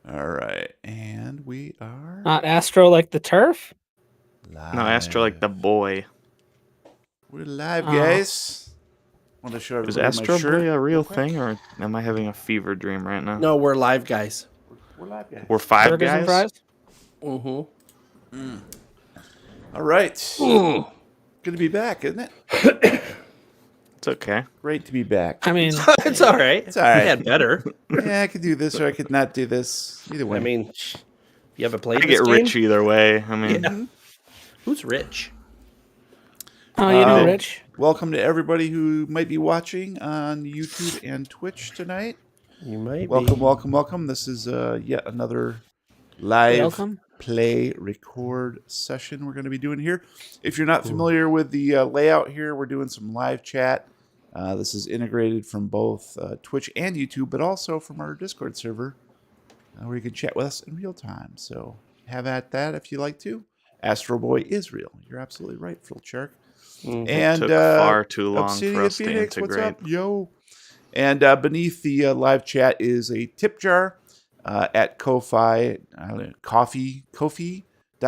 All right, and we are Not Astro like the turf? live. No, Astro like the boy. We're live, Oh. guys. Want to show Is everybody my Astro shirt Boy a real real quick? thing, or am I having a fever dream right now? No, we're live guys. We're live, guys. We're five Burgers and guys. fries? Mm-hmm. All right. Good to be back, isn't it? It's okay. Great to be back. I mean, It's all right. It's all right. We had better. Yeah, I could do this or I could not do this. Either way. I mean, you ever played I this get game? rich either way. I mean, Yeah. Who's rich? oh, you know, Rich. welcome to everybody who might be watching on YouTube and Twitch tonight. You might Welcome, be. welcome, welcome. This is yet another live Welcome. play record session we're going to be doing here. If you're not familiar with the layout here, we're doing some live chat. This is integrated from both Twitch and YouTube, but also from our Discord server where you can chat with us in real time. So have at that if you like to. Astro Boy is real. You're absolutely right, Phil Shark. Mhm. And took far too long Obsidian for us to Phoenix, what's integrate. up, yo? And beneath the live chat is a tip jar at Ko-Fi, Ko-fi.com Ko-fi. /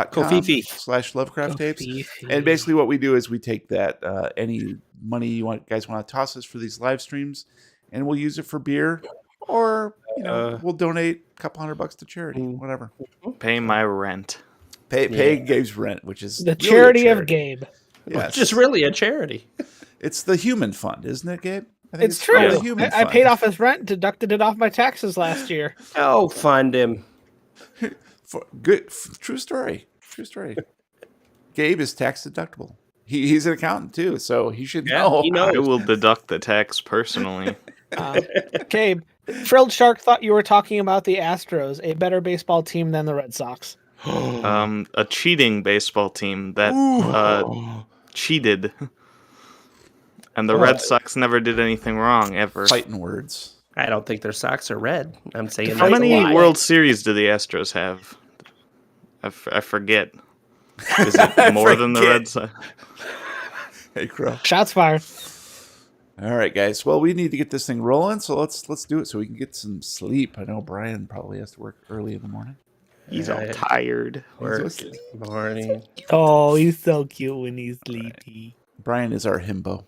Lovecraft Tapes. Beefy. And basically what we do is we take that, any money you guys want to toss us for these live streams, and we'll use it for beer, or we'll donate a couple $100 to charity, whatever. Pay my rent. Pay Gabe's rent, which is the really a charity of Gabe. Yes. Which is really a charity. It's the human fund, isn't it, Gabe? I think It's called true. the human I fund. paid off his rent, deducted it off my taxes last year. Oh, fund him. True story. True story. Gabe is tax deductible. He's an accountant too, so he should know. he knows. I will deduct the tax personally. Gabe, Frilled Shark thought you were talking about the Astros, a better baseball team than the Red Sox. A cheating baseball team that cheated, and the Red Sox never did anything wrong ever. Fighting words. I don't think their socks are red. I'm saying How that's a many lie. World Series do the Astros have? I forget. Is it more than the Red Sox? Hey, Crow. Shots fired. All right, guys. Well, we need to get this thing rolling, so let's do it so we can get some sleep. I know Brian probably has to work early in the morning. He's all tired. Work He's in the morning. Oh, he's so cute when he's sleepy. Brian is our himbo.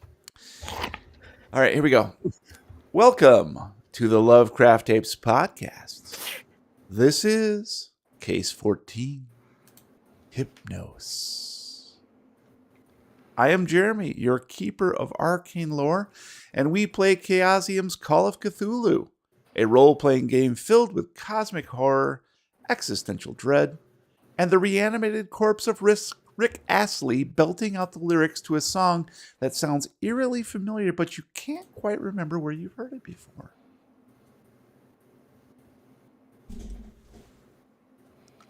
All right, here we go. Welcome to the Lovecraft Tapes podcast. This is Case 14, Hypnos. I am Jeremy, your keeper of arcane lore, and we play Chaosium's Call of Cthulhu, a role-playing game filled with cosmic horror, existential dread, and the reanimated corpse of Rick Astley belting out the lyrics to a song that sounds eerily familiar, but you can't quite remember where you've heard it before.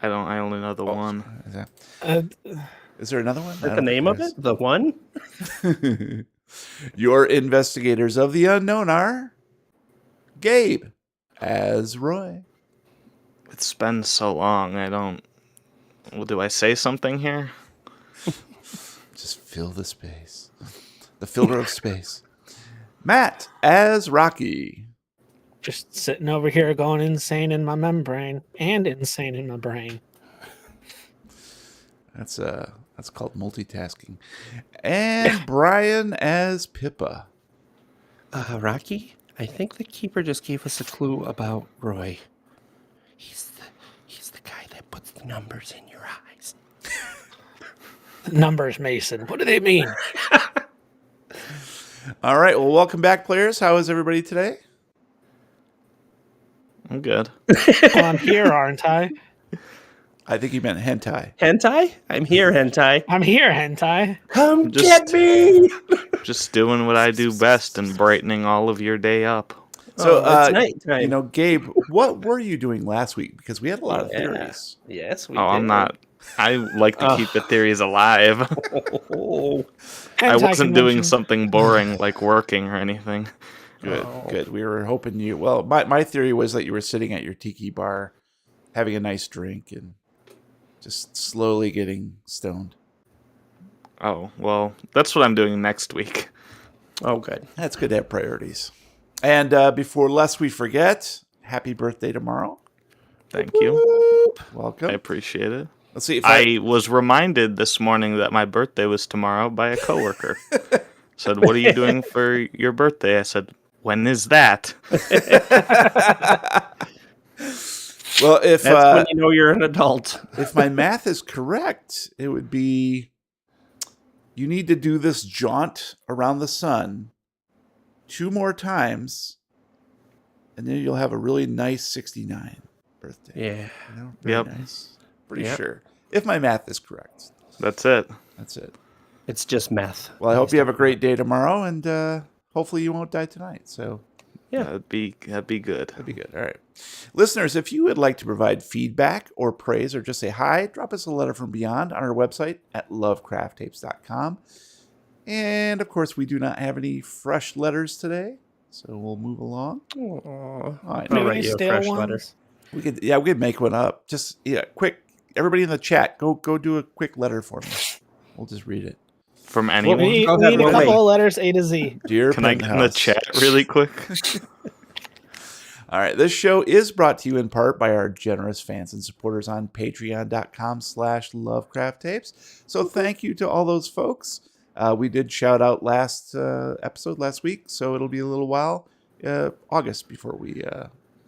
I only know the one. Is there another one? Is that the name of it? The one? Your investigators of the unknown are Gabe as Roy. It's been so long. I don't. Well, do I say something here? Just fill the space. The filler of space. Matt as Rocky. Just sitting over here going insane in my membrane and insane in my brain. That's called multitasking. And Brian as Pippa. Rocky? I think the keeper just gave us a clue about Roy. He's the guy that puts the numbers in your eyes. Numbers, Mason. What do they mean? All right. Well, welcome back, players. How is everybody today? I'm good. Well, I'm here, aren't I? I think you meant hentai. Hentai? I'm here, Hentai. I'm here, hentai. Come Just- get me! Just doing what I do best and brightening all of your day up. So, it's nighttime. Gabe, what were you doing last week? Because we had a lot of theories. Yes, we Oh, I'm did. not. I like to keep the theories alive. Oh, I Hentai wasn't doing convention. something boring like working or anything. Good. We were hoping you. Well, my theory was that you were sitting at your tiki bar, having a nice drink, and just slowly getting stoned. Oh, well, that's what I'm doing next week. oh, good. That's good to have priorities. And before lest we forget, happy birthday tomorrow. Thank you. Welcome. I appreciate it. Let's see if I was reminded this morning that my birthday was tomorrow by a coworker. Said, "What are you doing for your birthday?" I said, "When is that?" Well, if That's when you know you're an adult. if my math is correct, it would be you need to do this jaunt around the sun 2 more times, and then you'll have a really nice 69 birthday. Yeah. You know, very Yep. nice. Pretty Yep. sure. If my math is correct. That's it. That's it. It's just meth. Well, I hope you have a great day tomorrow, and hopefully you won't die tonight. So Yeah. That'd be good. that'd be good. All right. Listeners, if you would like to provide feedback or praise or just say hi, drop us a letter from beyond on our website at lovecrafttapes.com. And of course, we do not have any fresh letters today, so we'll move along. Aw. All right. Maybe write you a stale fresh ones? letter. We could make one up. Just quick. Everybody in the chat, go do a quick letter for me. We'll just read it. From We anyone. need, Go we ahead, need a roll couple me. of letters A to Z. Dear Can I get in the Penthouse. chat really quick? All right. This show is brought to you in part by our generous fans and supporters on patreon.com/lovecrafttapes. So thank you to all those folks. We did shout out last episode last week, so it'll be a little while, August, before we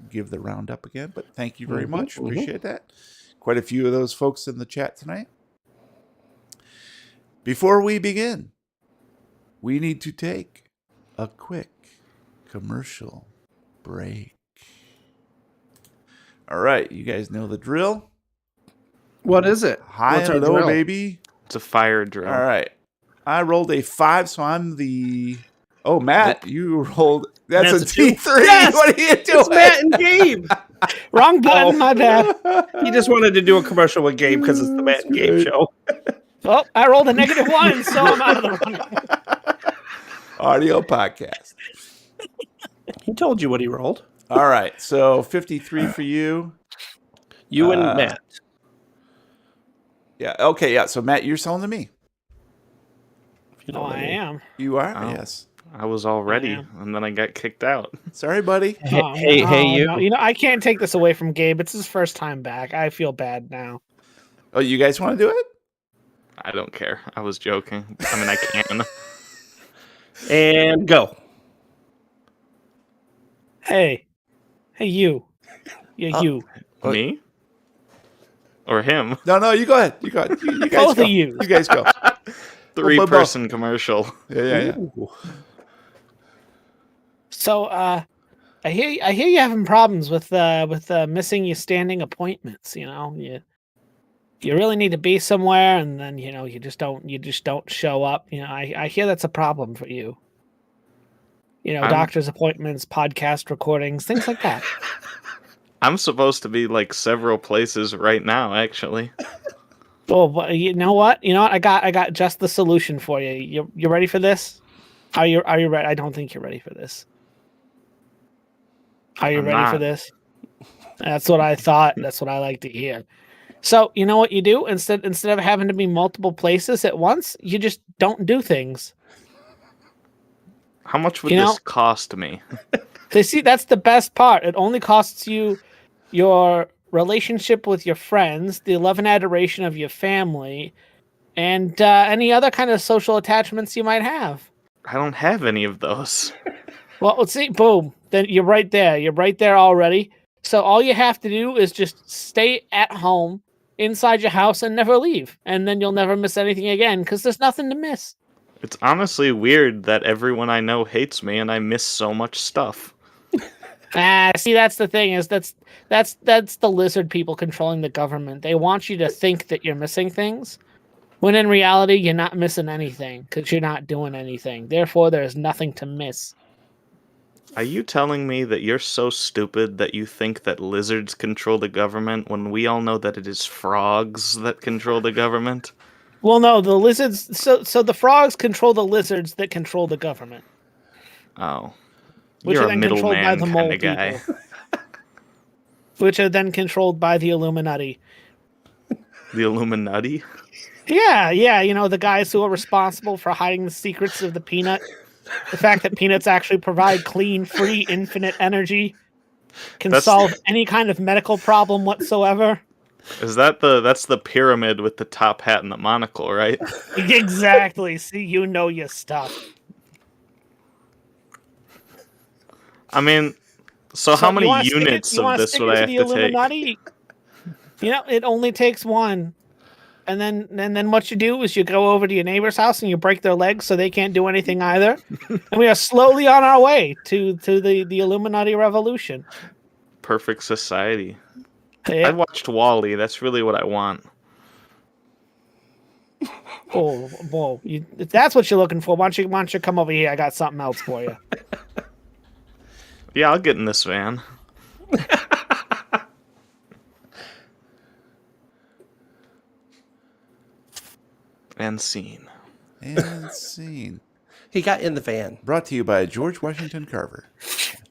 give the roundup again. But thank you very much. Appreciate that. Quite a few of those folks in the chat tonight. Before we begin, we need to take a quick commercial break. All right, you guys know the drill. What is it? High What's and our low, drill? baby. It's a fire drill. All right. I rolled a 5, so I'm the... Oh, Matt, you rolled... That's Matt's a a 2. T3. Yes! What are you doing? It's Matt and Gabe. Wrong button, my bad. He just wanted to do a commercial with Gabe because it's the Matt and Gabe Great. show. Oh, I rolled a -1, so I'm out of the running. Audio podcast. He told you what he rolled. All right, so 53 for you. You and Matt. Yeah, okay, yeah. So, Matt, you're selling to me. If you know Oh, what I mean. am. You are? Oh. Yes. I was all ready, Yeah. and then I got kicked out. Sorry, buddy. Hey, you. No, I can't take this away from Gabe. It's his first time back. I feel bad now. Oh, you guys want to do it? I don't care. I was joking. I mean, I can. And go. Hey, you. Yeah, Oh. you. Me? Or him? No, you go ahead. You go ahead. You guys Both go. of you. You guys go. 3-person commercial. Yeah. Ooh. So, I hear you having problems with missing your standing appointments. You know, you really need to be somewhere, and then you just don't show up. You know, I hear that's a problem for you. You know, I'm- doctor's appointments, podcast recordings, things like that. I'm supposed to be like several places right now, actually. Oh, but you know what? I got just the solution for you. You ready for this? Are you ready? I don't think you're ready for this. Are you I'm ready for not. this? That's what I thought. That's what I like to hear. So you know what you do instead of having to be multiple places at once, you just don't do things. How much would You know- this cost me? So see, that's the best part. It only costs you your relationship with your friends, the love and adoration of your family, and any other kind of social attachments you might have. I don't have any of those. Well, let's see. Boom. Then you're right there. You're right there already. So all you have to do is just stay at home inside your house and never leave. And then you'll never miss anything again because there's nothing to miss. It's honestly weird that everyone I know hates me and I miss so much stuff. See, that's the thing is that's the lizard people controlling the government. They want you to think that you're missing things, when in reality you're not missing anything because you're not doing anything. Therefore, there's nothing to miss. Are you telling me that you're so stupid that you think that lizards control the government when we all know that it is frogs that control the government? Well, no, the lizards. So the frogs control the lizards that control the government. Oh. Which You're are a then controlled by middleman the kind mole of guy. people. Which are then controlled by the Illuminati. The Illuminati? Yeah, the guys who are responsible for hiding the secrets of the peanut. The fact that peanuts actually provide clean, free, infinite energy. can That's- solve any kind of medical problem whatsoever. Is that that's the pyramid with the top hat and the monocle, right? Exactly. See, you know your stuff. I mean, so how You many wanna units you of wanna this stick would it I to have the to take? Illuminati? You know, it only takes one. And then what you do is you go over to your neighbor's house and you break their legs so they can't do anything either. And we are slowly on our way to the Illuminati revolution. Perfect society. I Yeah. watched Wall-E. That's really what I want. Oh, whoa! If that's what you're looking for, why don't you come over here? I got something else for you. Yeah, I'll get in this van. And scene. And scene. He got in the van. Brought to you by George Washington Carver.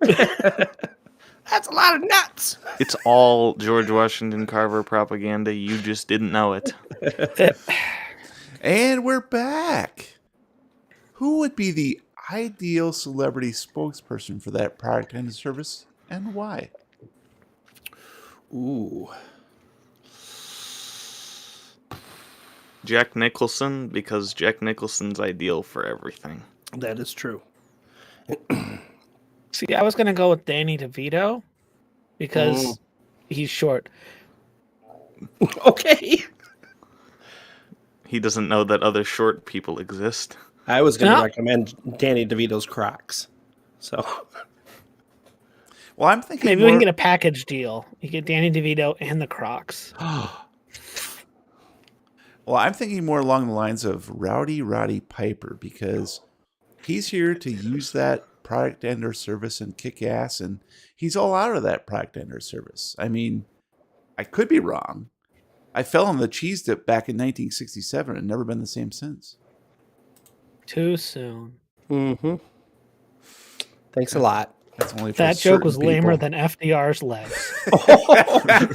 That's a lot of nuts. It's all George Washington Carver propaganda. You just didn't know it. And we're back. Who would be the ideal celebrity spokesperson for that product and service, and why? Ooh. Jack Nicholson, because Jack Nicholson's ideal for everything. That is true. See, I was gonna go with Danny DeVito because he's short. Okay. He doesn't know that other short people exist. I was going to No. recommend Danny DeVito's Crocs. So, Well, I'm thinking Maybe more... we can get a package deal. You get Danny DeVito and the Crocs. Well, I'm thinking more along the lines of Rowdy Roddy Piper, because he's here to use that product and or service and kick ass, and he's all out of that product and or service. I mean, I could be wrong. I fell on the cheese dip back in 1967 and never been the same since. Too soon. thanks a lot. That's only for That joke certain was lamer people. than FDR's legs.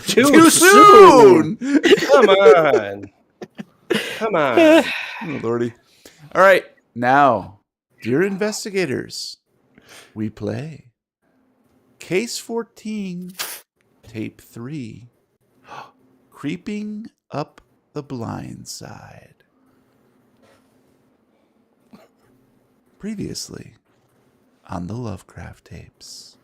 Too soon! Come on. Come on. Oh, Lordy. All right. Now, dear investigators, we play Case 14, Tape 3, Creeping Up the Blind Side. Previously on the Lovecraft tapes.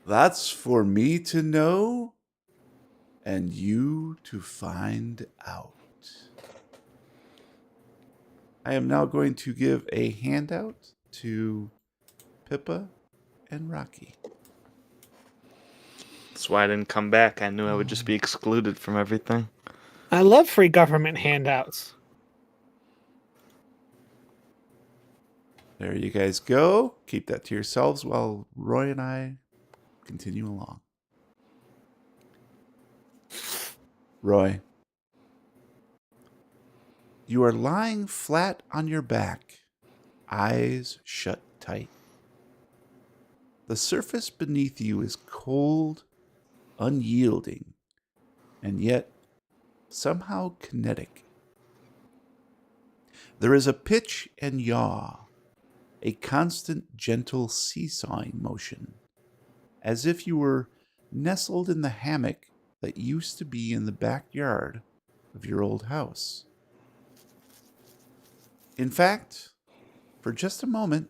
That's for me to know and you to find out. I am now going to give a handout to Pippa and Rocky. That's why I didn't come back. I knew I would just be excluded from everything. I love free government handouts. There you guys go. Keep that to yourselves while Roy and I continue along. Roy, you are lying flat on your back, eyes shut tight. The surface beneath you is cold, unyielding, and yet somehow kinetic. There is a pitch and yaw, a constant gentle seesawing motion, as if you were nestled in the hammock that used to be in the backyard of your old house. In fact, for just a moment,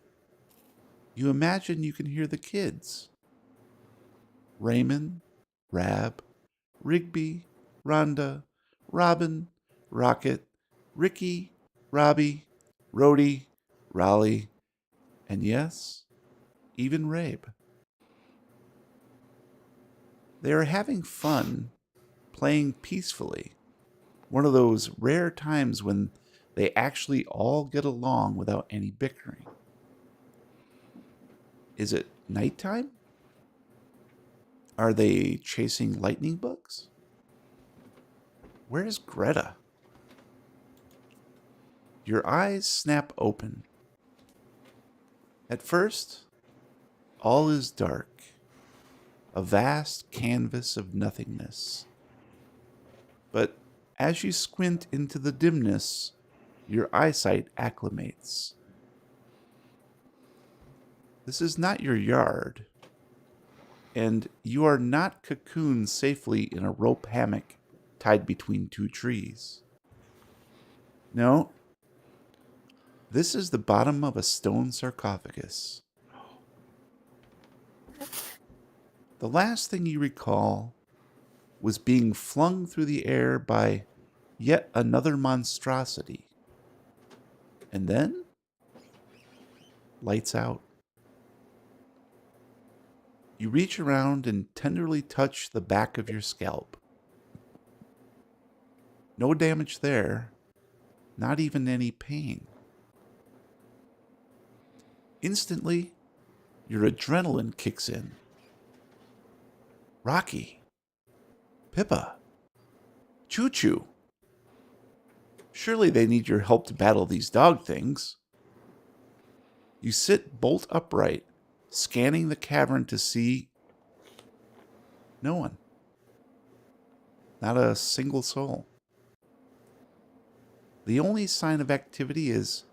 you imagine you can hear the kids. Raymond, Rab, Rigby, Rhonda, Robin, Rocket, Ricky, Robbie, Rhodey, Raleigh, and yes, even Rabe. They are having fun, playing peacefully. One of those rare times when they actually all get along without any bickering. Is it nighttime? Are they chasing lightning bugs? Where's Greta? Your eyes snap open. At first, all is dark, a vast canvas of nothingness. But as you squint into the dimness, your eyesight acclimates. This is not your yard, and you are not cocooned safely in a rope hammock tied between two trees. No, this is the bottom of a stone sarcophagus. The last thing you recall was being flung through the air by yet another monstrosity. And then, lights out. You reach around and tenderly touch the back of your scalp. No damage there, not even any pain. Instantly, your adrenaline kicks in. Rocky, Pippa, Choo Choo. Surely they need your help to battle these dog things. You sit bolt upright, scanning the cavern to see no one. Not a single soul. The only sign of activity is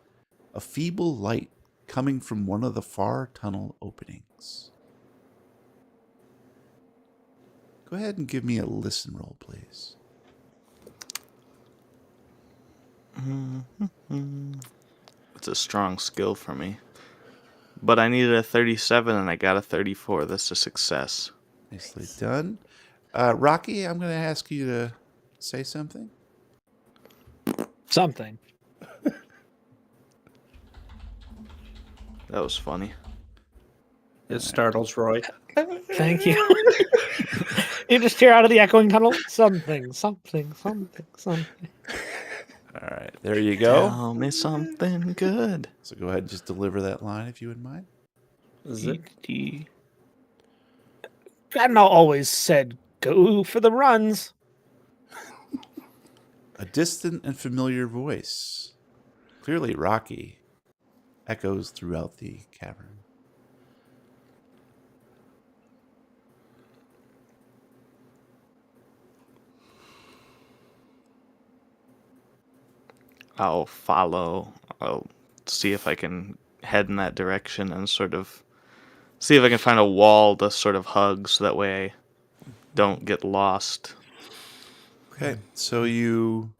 a feeble light coming from one of the far tunnel openings. Go ahead and give me a listen roll, please. It's a strong skill for me. But I needed a 37 and I got a 34. That's a success. Nicely done. Rocky, I'm going to ask you to say something. Something. That was funny. It startles Roy. Thank you. You just hear out of the echoing tunnel, something. All right, there you go. Tell me something good. So go ahead and just deliver that line if you wouldn't mind. Gandalf always said, go for the runs. A distant and familiar voice, clearly Rocky, echoes throughout the cavern. I'll follow. I'll see if I can head in that direction and sort of see if I can find a wall to sort of hug so that way I don't get lost. Okay, so you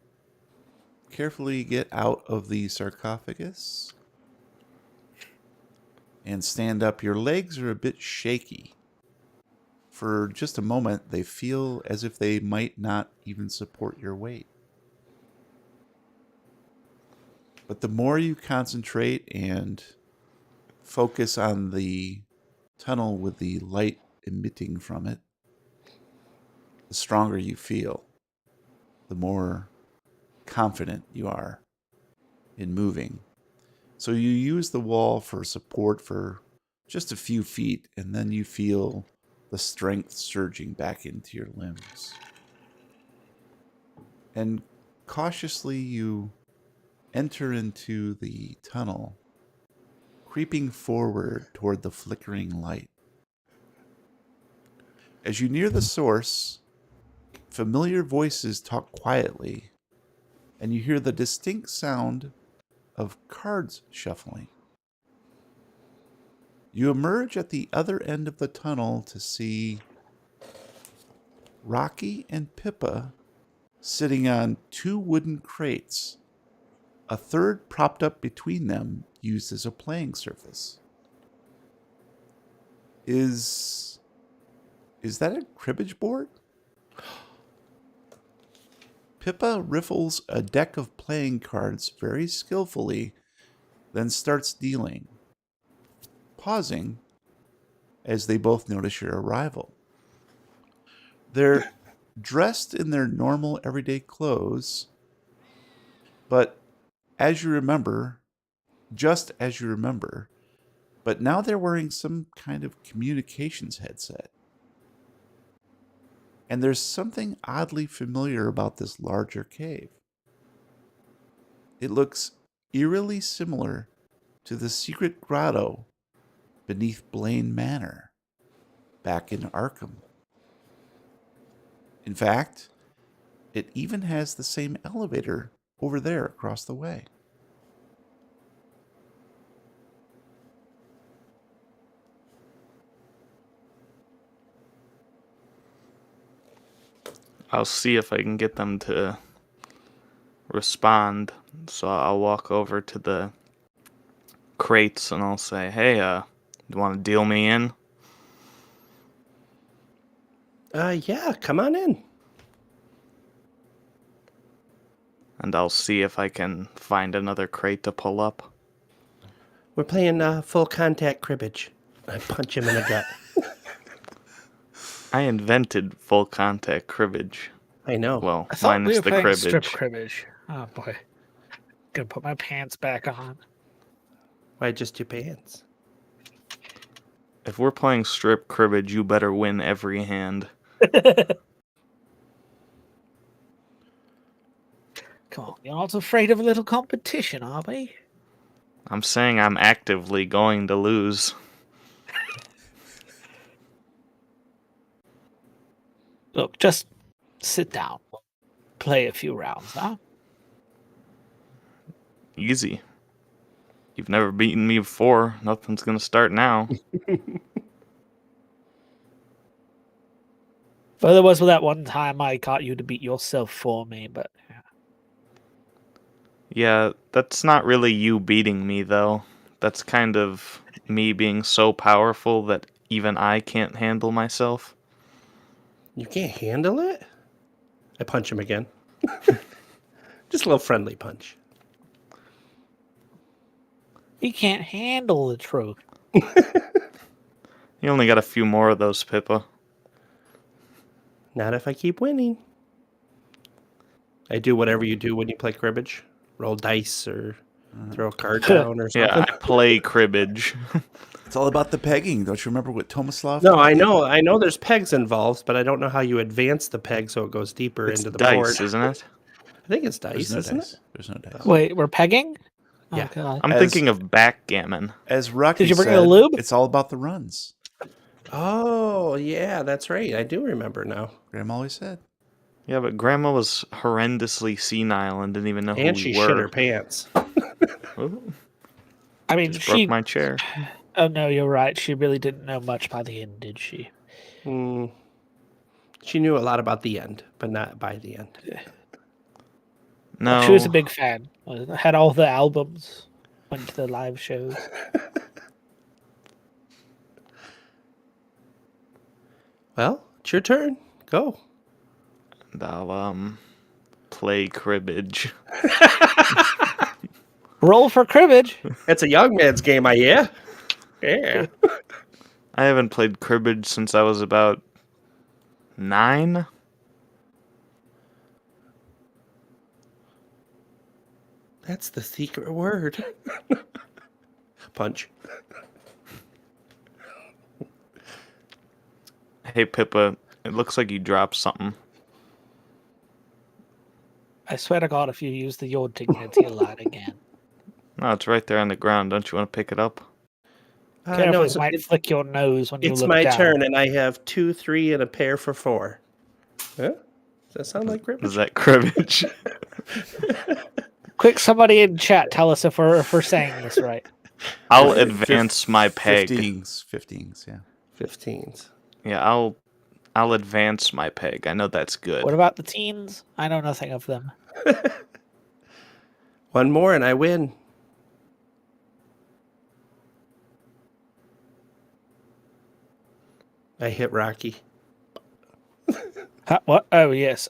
carefully get out of the sarcophagus and stand up. Your legs are a bit shaky. For just a moment, they feel as if they might not even support your weight. But the more you concentrate and focus on the tunnel with the light emitting from it, the stronger you feel, the more confident you are in moving. So you use the wall for support for just a few feet, and then you feel the strength surging back into your limbs. And cautiously you enter into the tunnel, creeping forward toward the flickering light. As you near the source, familiar voices talk quietly, and you hear the distinct sound of cards shuffling. You emerge at the other end of the tunnel to see Rocky and Pippa sitting on two wooden crates, a third propped up between them, used as a playing surface. Is that a cribbage board? Pippa riffles a deck of playing cards very skillfully, then starts dealing, pausing as they both notice your arrival. They're dressed in their normal everyday clothes, but just as you remember, but now they're wearing some kind of communications headset. And there's something oddly familiar about this larger cave. It looks eerily similar to the secret grotto beneath Blaine Manor back in Arkham. In fact, it even has the same elevator over there across the way. I'll see if I can get them to respond. So I'll walk over to the crates and I'll say, "Hey, you want to deal me in?" Yeah, come on in. And I'll see if I can find another crate to pull up. We're playing full contact cribbage. I punch him in the gut. I invented full contact cribbage. I know. Well, I thought minus we were the playing cribbage. strip cribbage. Oh boy, gonna put my pants back on. Why just your pants? If we're playing strip cribbage, you better win every hand. Come on, you're not afraid of a little competition, are we? I'm saying I'm actively going to lose. Look, just sit down. Play a few rounds, huh? Easy. You've never beaten me before. Nothing's gonna start now. Well, there was that one time I got you to beat yourself for me, but Yeah, that's not really you beating me, though. That's kind of me being so powerful that even I can't handle myself. You can't handle it? I punch him again. Just a little friendly punch. he can't handle the truth. You only got a few more of those, Pippa. Not if I keep winning. I do whatever you do when you play cribbage. Roll dice or throw a card down or something. Yeah, I play cribbage. It's all about the pegging. Don't you remember what Tomislav? No, taught I you? know. I know there's pegs involved, but I don't know how you advance the peg so it goes deeper It's into the dice, board. isn't it? I think it's dice, There's no isn't dice. it? There's no dice. Wait, we're pegging? Yeah. Oh, God. I'm As- thinking of backgammon. As Rocky Did you bring said, a lube? it's all about the runs. Oh, yeah, that's right. I do remember now. Graham always said. Yeah, but Grandma was horrendously senile and didn't even know And who she we shit were. her pants. Ooh, I mean, just she. broke my chair. Oh no, you're right. She really didn't know much by the end, did she? She knew a lot about the end, but not by the end. No, She was a big fan. Had all the albums. Went to the live shows. Well, it's your turn. Go. and I'll play cribbage. Roll for cribbage. It's a young man's game, I hear. Yeah. I haven't played cribbage since I was about 9. That's the secret word. Punch. Hey Pippa, it looks like you dropped something. I swear to God, if you use the Your Dignity line again. No, it's right there on the ground. Don't you want to pick it up? Careful, No, it might flick your nose when you it's look my down. turn, and I have 2, 3, and a pair for 4. Huh? Does that sound like cribbage? Is that cribbage? Quick, somebody in chat, tell us if we're saying this right. I'll advance my peg. 15s, yeah. 15s. Yeah, I'll advance my peg. I know that's good. What about the teens? I know nothing of them. One more, and I win. I hit Rocky. Huh, what? Oh yes.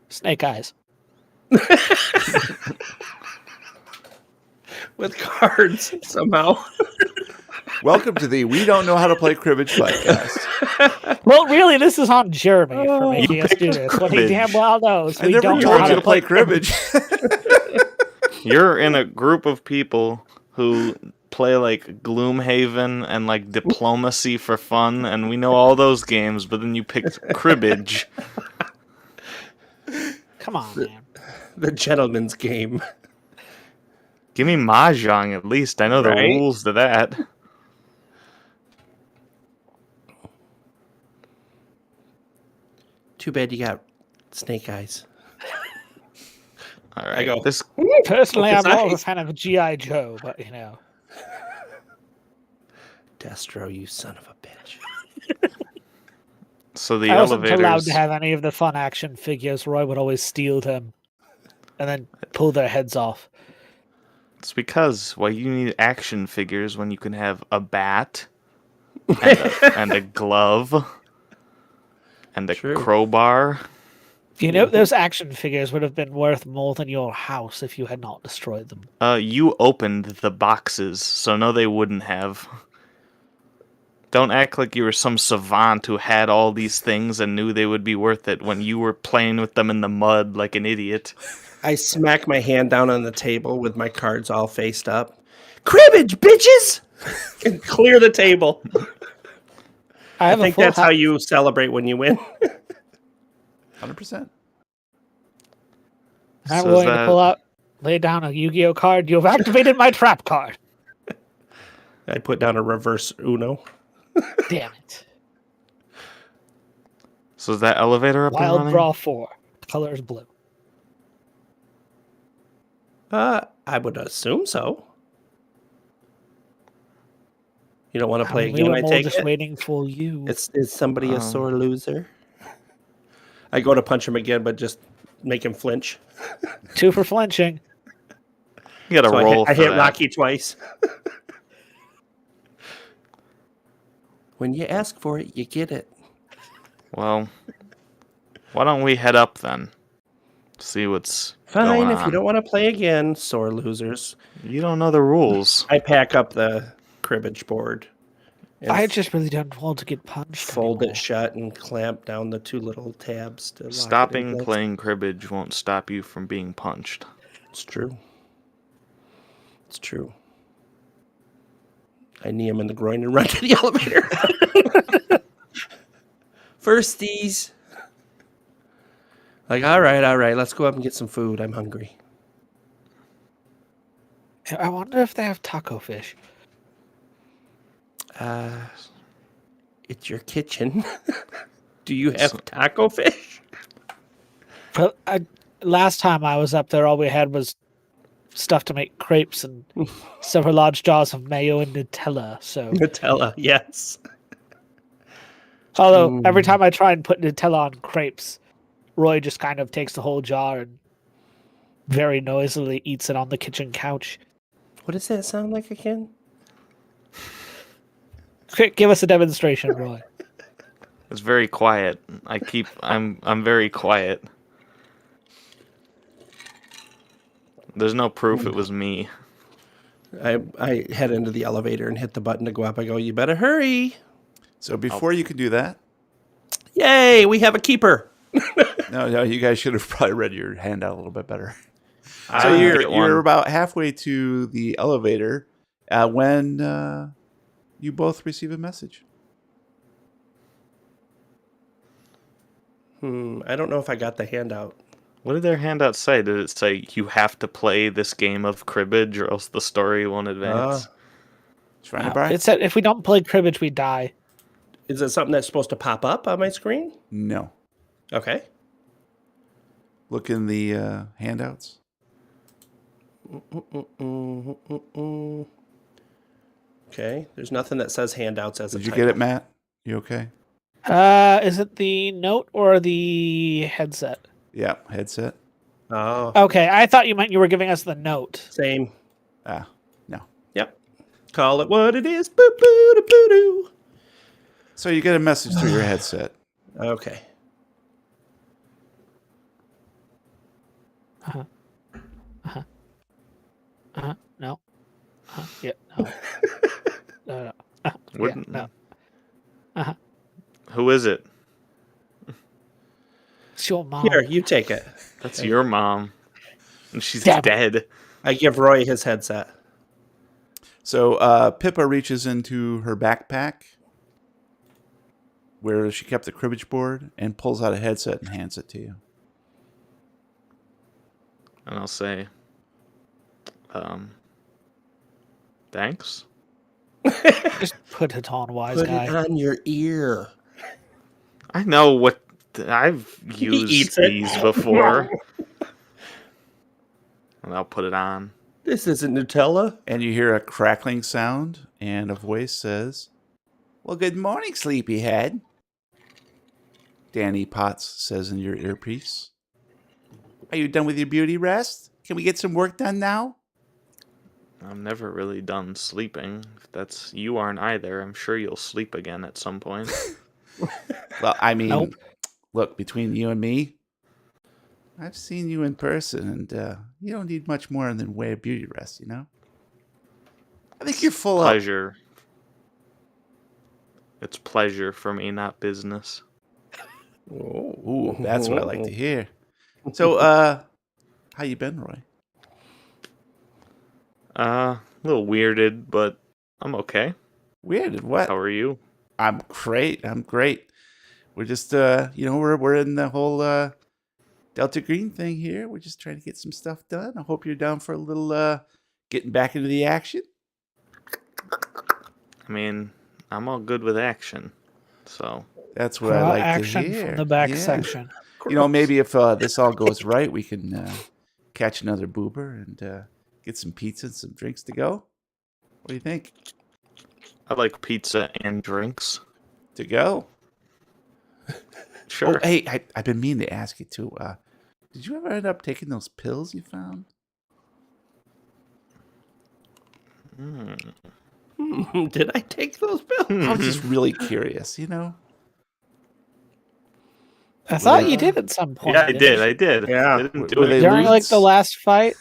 Snake Eyes. With cards, somehow. Welcome to the We Don't Know How to Play Cribbage podcast. Well, really, this is on Jeremy for Oh. making us do this. What he cribbage. damn well knows. I We never don't know told how you to to play cribbage. You're in a group of people who play like Gloomhaven and like Diplomacy for fun, and we know all those games, but then you picked cribbage. Come on, man. The gentleman's game. Give me Mahjong at least. I know the Right? rules to that. Too bad you got snake eyes. All right. go. This Personally, I'm more of a Besides- fan of G.I. Joe, but you know. Destro, you son of a bitch. So the I wasn't allowed elevators. to have any of the fun action figures. Roy would always steal them and then pull their heads off. It's because why you need action figures when you can have a bat and a glove and a True. crowbar. You know, those action figures would have been worth more than your house if you had not destroyed them. You opened the boxes, so no, they wouldn't have. Don't act like you were some savant who had all these things and knew they would be worth it when you were playing with them in the mud like an idiot. I smack my hand down on the table with my cards all faced up. Cribbage, bitches! And clear the table. I I have think a full that's how you celebrate when you win. 100%. I'm So is willing to that- pull out, lay down a Yu-Gi-Oh card. You have activated my trap card. I put down a reverse Uno. Damn it. So is that elevator up and Wild running? draw 4. Color is blue. I would assume so. You don't want to play We again, were I more take just it? waiting for you. Is somebody a sore loser? I go to punch him again, but just make him flinch. 2 for flinching. You gotta So roll I for hit that. Rocky twice. When you ask for it, you get it. Well, why don't we head up then? See what's Fine, going if you on. don't want to play again, sore losers. You don't know the rules. I pack up the cribbage board and I just really don't want to get punched. fold anymore. it shut and clamp down the 2 little tabs to lock it in Stopping place. playing cribbage won't stop you from being punched. It's true. It's true. I knee him in the groin and run to the elevator. Firsties. Like, all right, let's go up and get some food. I'm hungry. I wonder if they have taco fish. It's your kitchen. Do you have taco fish? But last time I was up there, all we had was stuff to make crepes and several large jars of mayo and Nutella. So, Nutella, yes. although every time I try and put Nutella on crepes, Roy just kind of takes the whole jar and very noisily eats it on the kitchen couch. What does that sound like again? Quick, give us a demonstration, Roy. It's very quiet. I'm very quiet. There's no proof it was me. I head into the elevator and hit the button to go up. I go, you better hurry. So before you can do that, Yay, we have a keeper. no, you guys should have probably read your handout a little bit better. I So didn't get one. you're about halfway to the elevator when you both receive a message. I don't know if I got the handout. What did their handout say? Did it say you have to play this game of cribbage or else the story won't advance? Trying to buy? It said if we don't play cribbage, we die. Is it something that's supposed to pop up on my screen? No. Okay. Look in the handouts. Okay. There's nothing that says handouts as a Did you title. get it, Matt? You okay? Is it the note or the headset? Yeah, headset. Oh, Okay, I thought you meant you were giving us the note. same. No. Yep. Call it what it is. Boo boo doo boo doo. So you get a message through your headset. Okay. No. Yeah. No. No. Wouldn't- no. Who is it? It's your mom. Here, you take it. That's your mom. And she's Damn it. dead. I give Roy his headset. So Pippa reaches into her backpack where she kept the cribbage board and pulls out a headset and hands it to you. And I'll say, thanks. Just put it on, wise Put guy. it on your ear. I know what I've eats used it. these before. And I'll put it on. This isn't Nutella. And you hear a crackling sound, and a voice says, "Well, good morning, sleepyhead." Danny Potts says in your earpiece. Are you done with your beauty rest? Can we get some work done now? I'm never really done sleeping. If you aren't either, I'm sure you'll sleep again at some point. Well, I mean, Nope. look, between you and me, I've seen you in person, and you don't need much more than way of beauty rest, you know? I think you're full up. Pleasure. It's pleasure for me, not business. Ooh, that's what I like to hear. So, how you been, Roy? A little weirded, but I'm okay. Weirded, what? How are you? I'm great. I'm great. We're just, we're in the whole Delta Green thing here. We're just trying to get some stuff done. I hope you're down for a little getting back into the action. I mean, I'm all good with action, so That's what I like action to hear. from the back Yeah. section. Maybe if this all goes right, we can catch another boober and get some pizza and some drinks to go. What do you think? I like pizza and drinks. To go? Sure. Oh, hey, I've been meaning to ask you too. Did you ever end up taking those pills you found? Did I take those pills? I was just really curious, I thought you did at some point. Yeah, I did. Yeah. I didn't do Were it. they During like the lewds? last fight.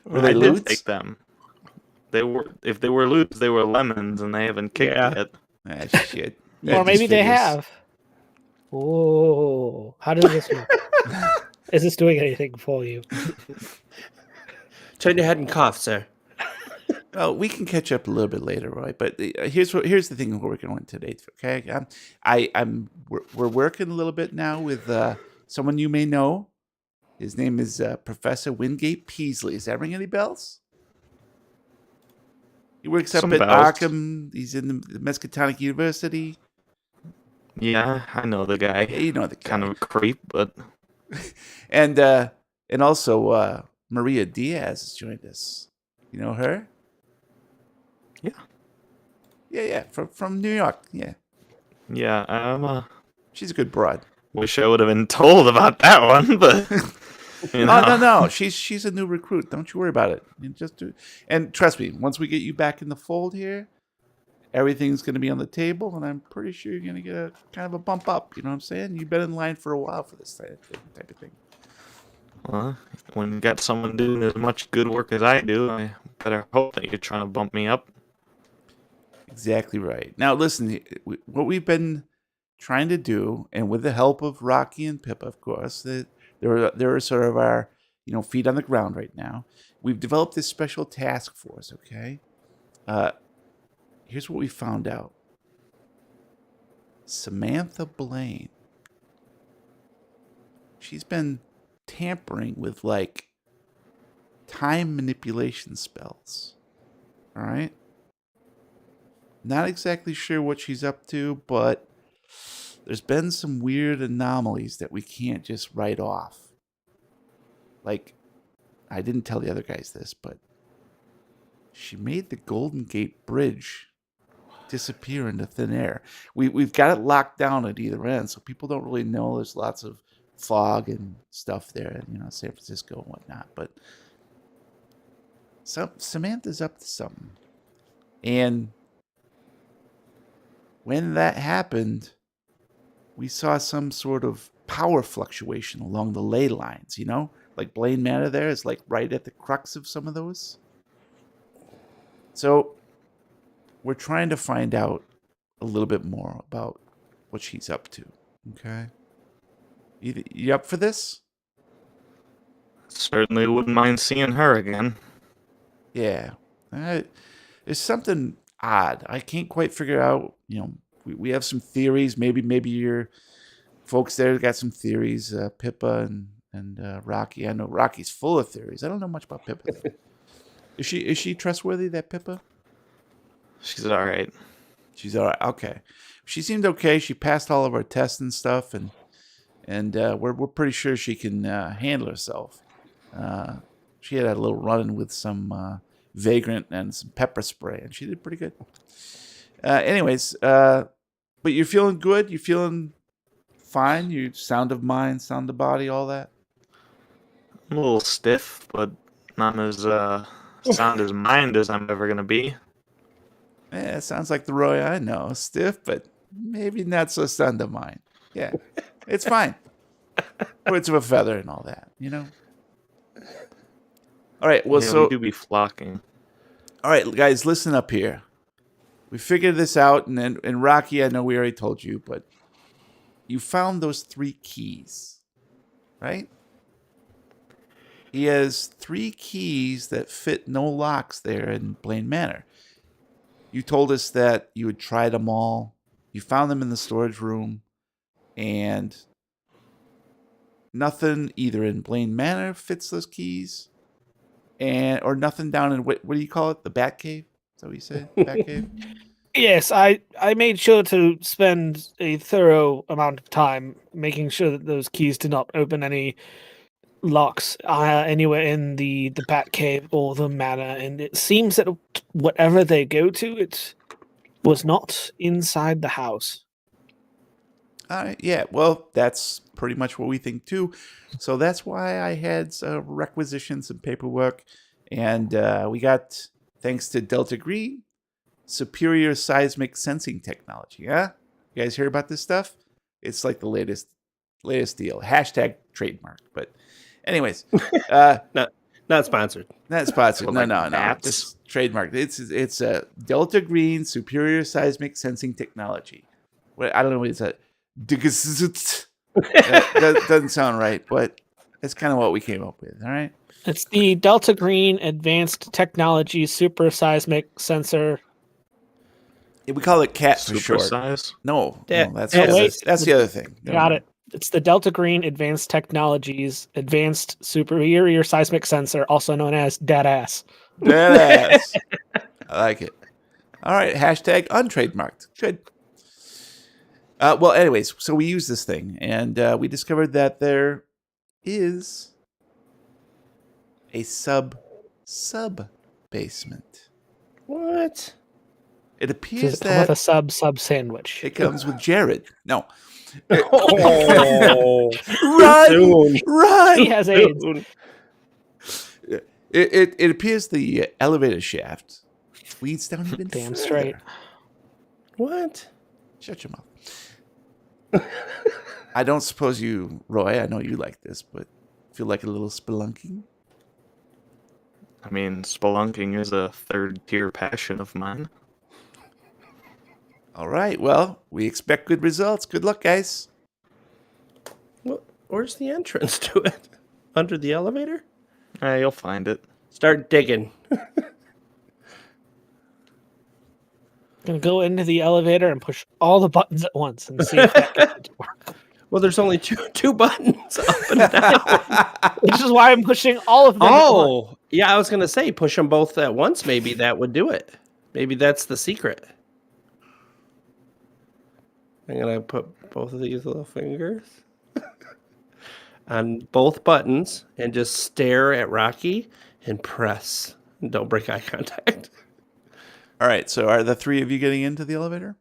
Were they I did lewds? take them. If they were loops, they were lemons, and they haven't kicked Yeah. yet. Ah, shit. Yeah, Or just maybe they figures. have. Oh, how does this work? Is this doing anything for you? Turn your head and cough, sir. Well, we can catch up a little bit later, Roy. But here's the thing we're working on today. Okay, we're working a little bit now with someone you may know. His name is Professor Wingate Peasley. Does that ring any bells? He works up Some at bells. Arkham. He's in the Miskatonic University. Yeah, I know the guy. Yeah, you know the guy. Kind of a creep, but And also Maria Diaz has joined us. You know her? Yeah. Yeah. From New York. Yeah. yeah, She's a good broad. wish I would have been told about that one, but you know. Oh no. She's a new recruit. Don't you worry about it. You just do. And trust me, once we get you back in the fold here, everything's going to be on the table, and I'm pretty sure you're going to get a kind of a bump up. You know what I'm saying? You've been in line for a while for this type of thing. Well, when you got someone doing as much good work as I do, I better hope that you're trying to bump me up. Exactly right. Now, listen, what we've been trying to do, and with the help of Rocky and Pippa, of course, they're sort of our feet on the ground right now. We've developed this special task force. Okay, here's what we found out. Samantha Blaine. She's been tampering with like time manipulation spells. All right. Not exactly sure what she's up to, but there's been some weird anomalies that we can't just write off. Like, I didn't tell the other guys this, but she made the Golden Gate Bridge disappear into thin air. We've got it locked down at either end, so people don't really know. There's lots of fog and stuff there, in San Francisco and whatnot. But Samantha's up to something, and when that happened, we saw some sort of power fluctuation along the ley lines, Like Blaine Manor there is like right at the crux of some of those. So we're trying to find out a little bit more about what she's up to. Okay? You up for this? Certainly wouldn't mind seeing her again. Yeah. There's something odd. I can't quite figure out, we have some theories. Maybe your folks there got some theories, Pippa and Rocky. I know Rocky's full of theories. I don't know much about Pippa. Is she trustworthy, that Pippa? She's all right. She's all right. Okay. She seemed okay. She passed all of our tests and stuff, and we're pretty sure she can handle herself. She had a little run-in with some Vagrant and some pepper spray, and she did pretty good. Anyways, but you're feeling good? You feeling fine? You sound of mind, sound of body, all that? I'm a little stiff, but not as sound as mind as I'm ever gonna be. Yeah, it sounds like the Roy I know. Stiff, but maybe not so sound of mind. Yeah, it's fine. Birds of a feather and all that, you know? All right, well, Yeah, so... we do be flocking. All right, guys, listen up here. We figured this out, and Rocky, I know we already told you, but you found those 3 keys, right? He has 3 keys that fit no locks there in Blaine Manor. You told us that you had tried them all. You found them in the storage room, and nothing either in Blaine Manor fits those keys, or nothing down in what do you call it? The Bat Cave? Is that what you said? Bat Cave? Yes, I made sure to spend a thorough amount of time making sure that those keys did not open any locks anywhere in the Bat Cave or the manor, and it seems that whatever they go to, it was not inside the house. All right, yeah, well, that's pretty much what we think too. So that's why I had requisitioned some paperwork, and we got, thanks to Delta Green, superior seismic sensing technology. Yeah, you guys hear about this stuff? It's like the latest deal. Hashtag trademark. But anyways, Not sponsored. not sponsored. Well, No, like no. bats? It's trademarked. It's a Delta Green superior seismic sensing technology. What, I don't know what it's a. That doesn't sound right, but it's kind of what we came up with. All right. It's the Delta Green Advanced Technology Super Seismic Sensor. We call it CAT for Super short. size. No, Yeah, that's yeah, that's the other thing. Never Got mind. it. It's the Delta Green Advanced Technologies Advanced Superior Seismic Sensor, also known as DADAS. Badass. I like it. All right. Hashtag untrademarked. Good. Well, anyways, so we use this thing, and we discovered that there is a sub basement. What? It appears Does it come with that a sub sandwich? it comes with Jared. No. Oh, Run! soon. Run! He has AIDS. Soon. It appears the elevator shaft leads down even Damn further. straight. What? Shut your mouth. I don't suppose you, Roy, I know you like this, but feel like a little spelunking? I mean, spelunking is a 3rd-tier passion of mine. All right, well, we expect good results. Good luck, guys. Well, where's the entrance to it? Under the elevator? You'll find it. Start digging. Gonna go into the elevator and push all the buttons at once and see if that gets it to work. Well, there's only two buttons up and down. Which is why I'm pushing all of them. At once. Oh, yeah, I was going to say push them both at once. Maybe that would do it. Maybe that's the secret. I'm going to put both of these little fingers on both buttons and just stare at Rocky and press. And don't break eye contact. All right, so are the 3 of you getting into the elevator?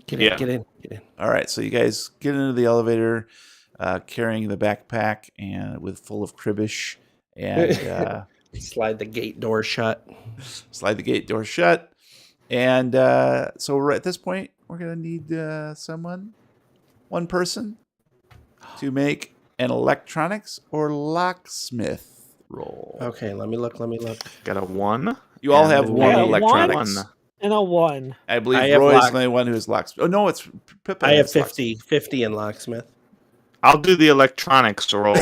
Get Yeah. in. All right, so you guys get into the elevator carrying the backpack and with full of cribbish and Slide the gate door shut. slide the gate door shut. And so at this point, we're going to need one person, to make an electronics or locksmith roll. Okay, let me look. Got a 1. You all and have a one Yeah, electronics. 1. And a 1. I believe I have Roy is lock- the only one who has locksmith. Oh, no, it's Pippa. I have has locksmith. 50 in locksmith. I'll do the electronics roll.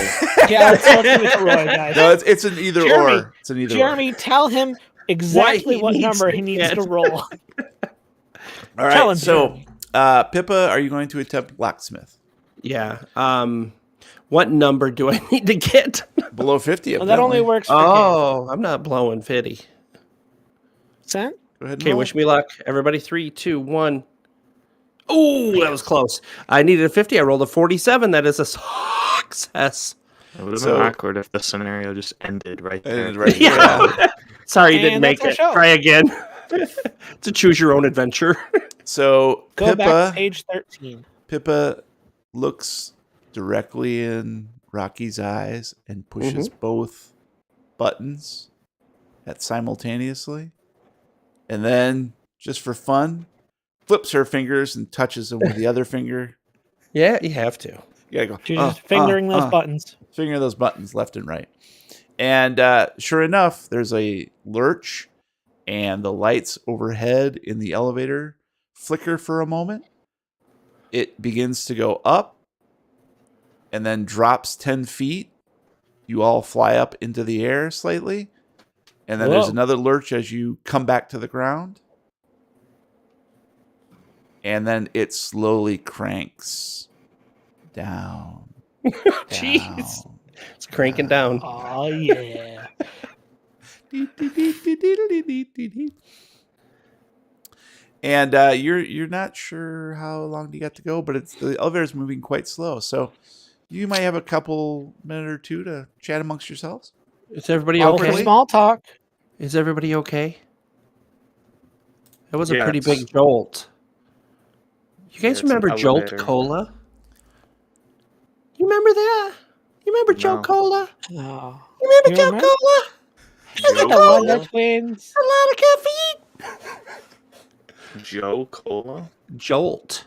Yeah, let's go with Roy, guys. No, it's an either Jeremy, or. It's an either Jeremy, tell him exactly he what needs number to he needs get. to roll. or. All Tell right, him, so Jeremy. Pippa, are you going to attempt locksmith? Yeah. What number do I need to get? Below 50, Well, that only apparently. works for Oh, I'm not blowing 50. Sam. Go ahead and Okay, roll. wish me luck. Everybody, 3, 2, 1. Oh, that was close. I needed a 50. I rolled a 47. That is a success. It would have So- been awkward if the scenario just ended right there. And right Yeah. there. Sorry, you And didn't make that's it. our show. Try again. It's a choose your own adventure. So Go back to Pippa, page 13. Pippa, looks directly in Rocky's eyes and pushes both buttons simultaneously. And then, just for fun, flips her fingers and touches them with the other finger. Yeah, you have to. You gotta go. She's just fingering those buttons. Fingering those buttons left and right. And sure enough, there's a lurch, and the lights overhead in the elevator flicker for a moment. It begins to go up and then drops 10 feet. You all fly up into the air slightly. And then there's another lurch as you come back to the ground. And then it slowly cranks down. Jeez. It's cranking down. Oh, yeah. And you're not sure how long you got to go, but the elevator's moving quite slow. So you might have a couple minute or two to chat amongst yourselves. Is everybody Okay, okay? small talk. Is everybody okay? That was a pretty Yes. big jolt. You guys it's an remember Jolt elevator. Cola? You remember that? You remember Jolt No. Cola? Oh. You remember You Jolt remember? Cola? Joe The Wonder Cola? Twins. A lot of caffeine. Joe Cola? Jolt.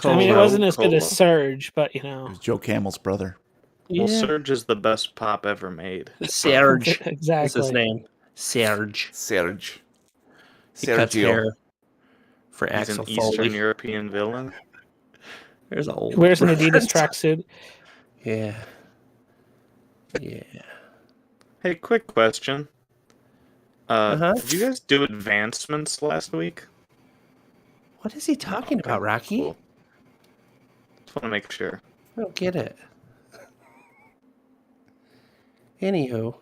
I mean, it Cola. wasn't as good as Cola. Surge, but It know. was Joe Camel's brother. Well, Yeah. Surge is the best pop ever made. Serge Exactly. is his name. Serge. Serge. He cuts Sergio. hair for He's Axel an Eastern Foley. European villain. There's an old He wears an Adidas reference. tracksuit. Yeah. Yeah. Hey, quick question. Uh-huh. Did you guys do advancements last week? What is he talking about, Rocky? Cool. Just want to make sure. I don't get it. Anywho.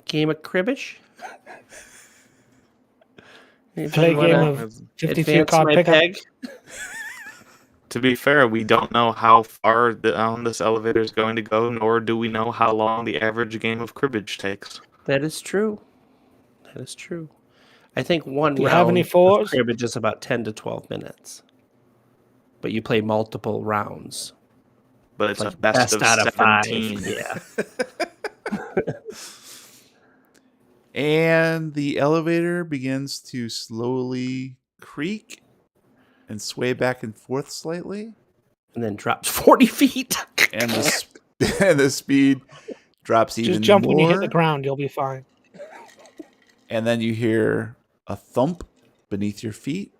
Game of cribbish? Play a game of 52 advance card my pickup. peg? To be fair, we don't know how far down this elevator is going to go, nor do we know how long the average game of cribbage takes. That is true. That is true. I think one Do you round have any of fours? cribbage is about 10 to 12 minutes. But you play multiple rounds. But it's Like a best of out of 17. 5. Yeah. And the elevator begins to slowly creak and sway back and forth slightly. And then drops 40 feet. And the speed drops even Just jump more. when you hit the ground, you'll be fine. And then you hear a thump beneath your feet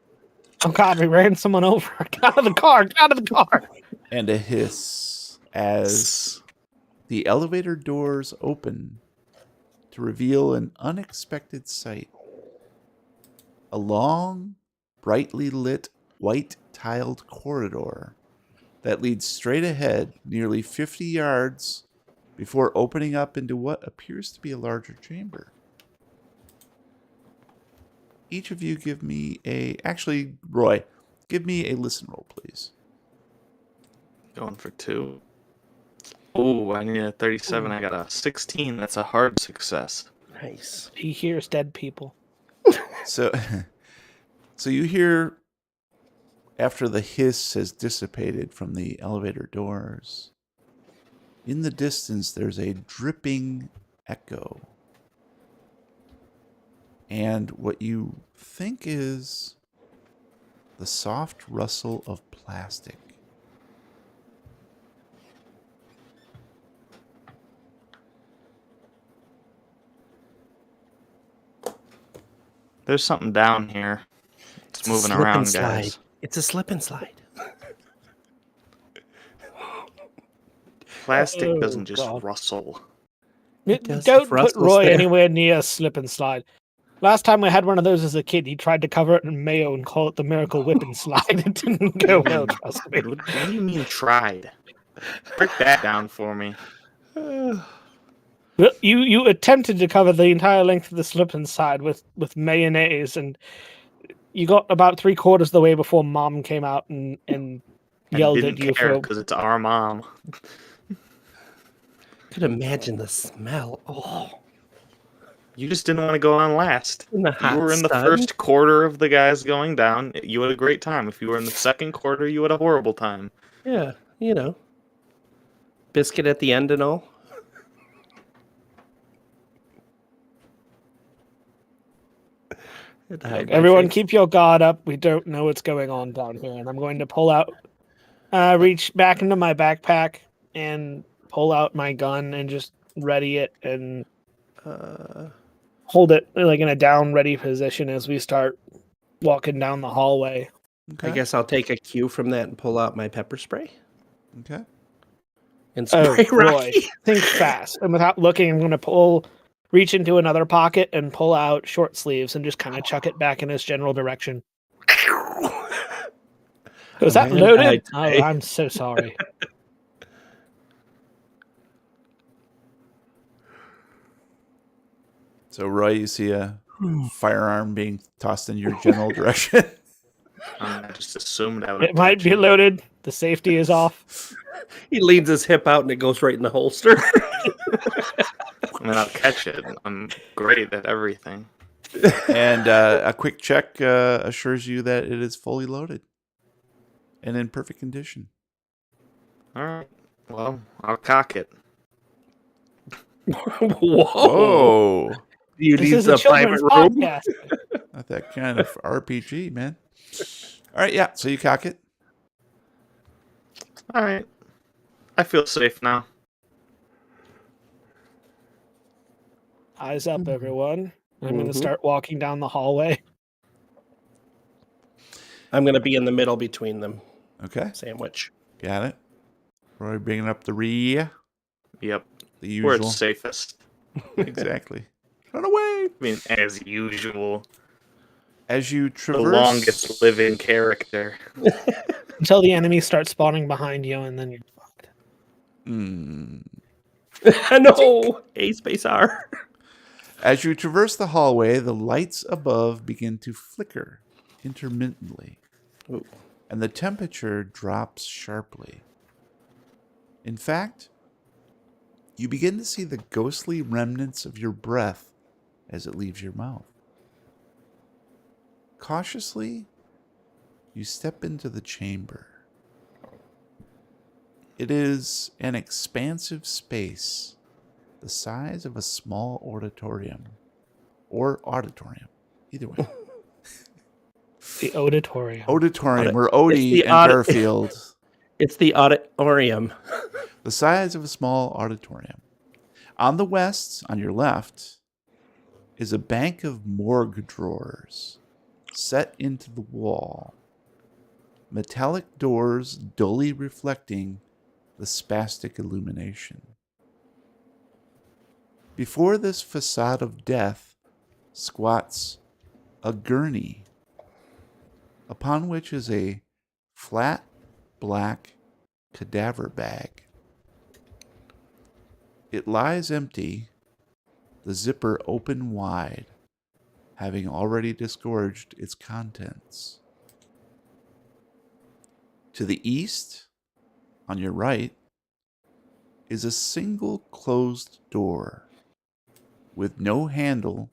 Oh God, we ran someone over. Get out of the car! Get out of the car! and a hiss as the elevator doors open to reveal an unexpected sight. A long, brightly lit, white-tiled corridor that leads straight ahead nearly 50 yards before opening up into what appears to be a larger chamber. Each of you give me actually, Roy, give me a listen roll, please. Going for 2. Ooh, I need a 37. I got a 16. That's a hard success. Nice. He hears dead people. So you hear, after the hiss has dissipated from the elevator doors, in the distance there's a dripping echo. And what you think is the soft rustle of plastic. There's something down here. It's moving Slip and around, slide. guys. It's a slip and slide. Plastic Oh, doesn't just God. rustle. does Don't if put Russell's Roy there. anywhere near a slip and slide. Last time I had one of those as a kid, he tried to cover it in mayo and call it the Miracle Whip and Slide. It didn't go well, trust me. What do you mean tried? Break that down for me. Well, you attempted to cover the entire length of the slip and slide with mayonnaise, and you got about 3/4 of the way before Mom came out and yelled didn't at you care for. because it's our mom. Could imagine the smell. Oh, You just didn't want to go on last. In the If you hot were in the sun? first quarter of the guys going down, you had a great time. If you were in the second quarter, you had a horrible time. Yeah, biscuit at the end and all. Had to hide my Everyone, face. keep your guard up. We don't know what's going on down here, and I'm going to pull out, reach back into my backpack and pull out my gun and just ready it and hold it like in a down ready position as we start walking down the hallway. Okay. I guess I'll take a cue from that and pull out my pepper spray Okay. and Oh spray boy, Rocky. think fast. And without looking, I'm going to reach into another pocket and pull out short sleeves and just kind of chuck it back in its general direction. Was that man loaded? died Oh, today. I'm so sorry. So, Roy, you see a firearm being tossed in your general direction. I just assumed I would. It might catch be it. loaded. The safety is off. He leans his hip out and it goes right in the holster. I mean, I'll catch it. I'm great at everything. And a quick check assures you that it is fully loaded and in perfect condition. All right. Well, I'll cock it. Whoa. Oh, Do you This need is a the private children's room? podcast. not that kind of RPG, man. All right, yeah. So you cock it. All right. I feel safe now. Eyes up, everyone. I'm going Mhm. to start walking down the hallway. I'm going to be in the middle between them. Okay, Sandwich. got it. Roy bringing up the rear. Yep. The Where usual. it's safest. Exactly. Run away. I mean, as usual. As you The traverse. longest living character. Until the enemy starts spawning behind you, and then you're fucked. No! A space R. As you traverse the hallway, the lights above begin to flicker intermittently, Ooh. and the temperature drops sharply. In fact, you begin to see the ghostly remnants of your breath as it leaves your mouth. Cautiously, you step into the chamber. It is an expansive space the size of a small auditorium, or auditorium, either way. The auditorium. Auditorium, where It's Odie the and Garfield. It's the auditorium. The size of a small auditorium. On the west, on your left, is a bank of morgue drawers set into the wall. Metallic doors dully reflecting the spastic illumination. Before this facade of death squats a gurney, upon which is a flat black cadaver bag. It lies empty, the zipper open wide, having already disgorged its contents. To the east, on your right, is a single closed door with no handle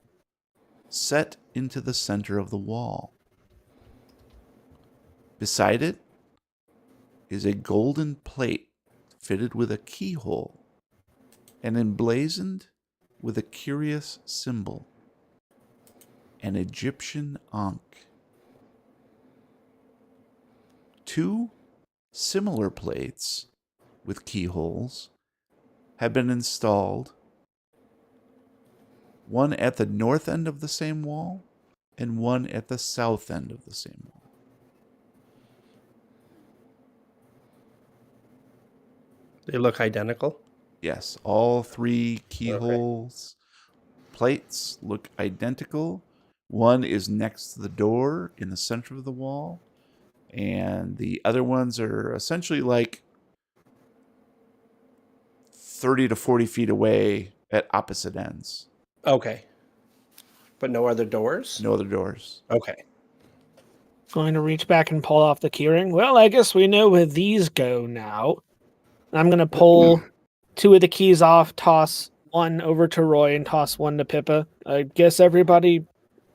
set into the center of the wall. Beside it is a golden plate fitted with a keyhole and emblazoned with a curious symbol, an Egyptian ankh. Two similar plates with keyholes have been installed, one at the north end of the same wall and one at the south end of the same wall. They look identical. Yes, all three keyholes, plates look identical. One is next to the door in the center of the wall, and the other ones are essentially like 30 to 40 feet away at opposite ends. Okay. But no other doors? No other doors. Okay. Going to reach back and pull off the keyring. Well, I guess we know where these go now. I'm going to pull two of the keys off, toss one over to Roy and toss one to Pippa. I guess everybody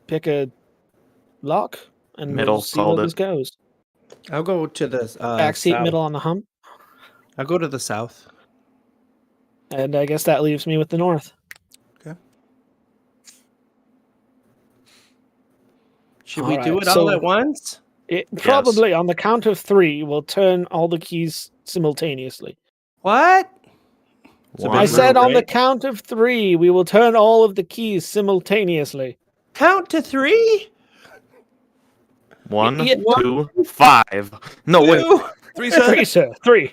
pick a lock, and Middle, we'll see where called this it. goes. I'll go to the Backseat, south. middle on the hump, I'll go to the south. and I guess that leaves me with the north. Okay. Should All we do right, it all so- at once? Probably on the count of 3, we'll turn all the keys simultaneously. What? It's a One. I big said room, on the right? count of 3, we will turn all of the keys simultaneously. Count to 3? 1, Yeah, 2, 5. No, wait. 2. 3, sir. 3, sir. 3.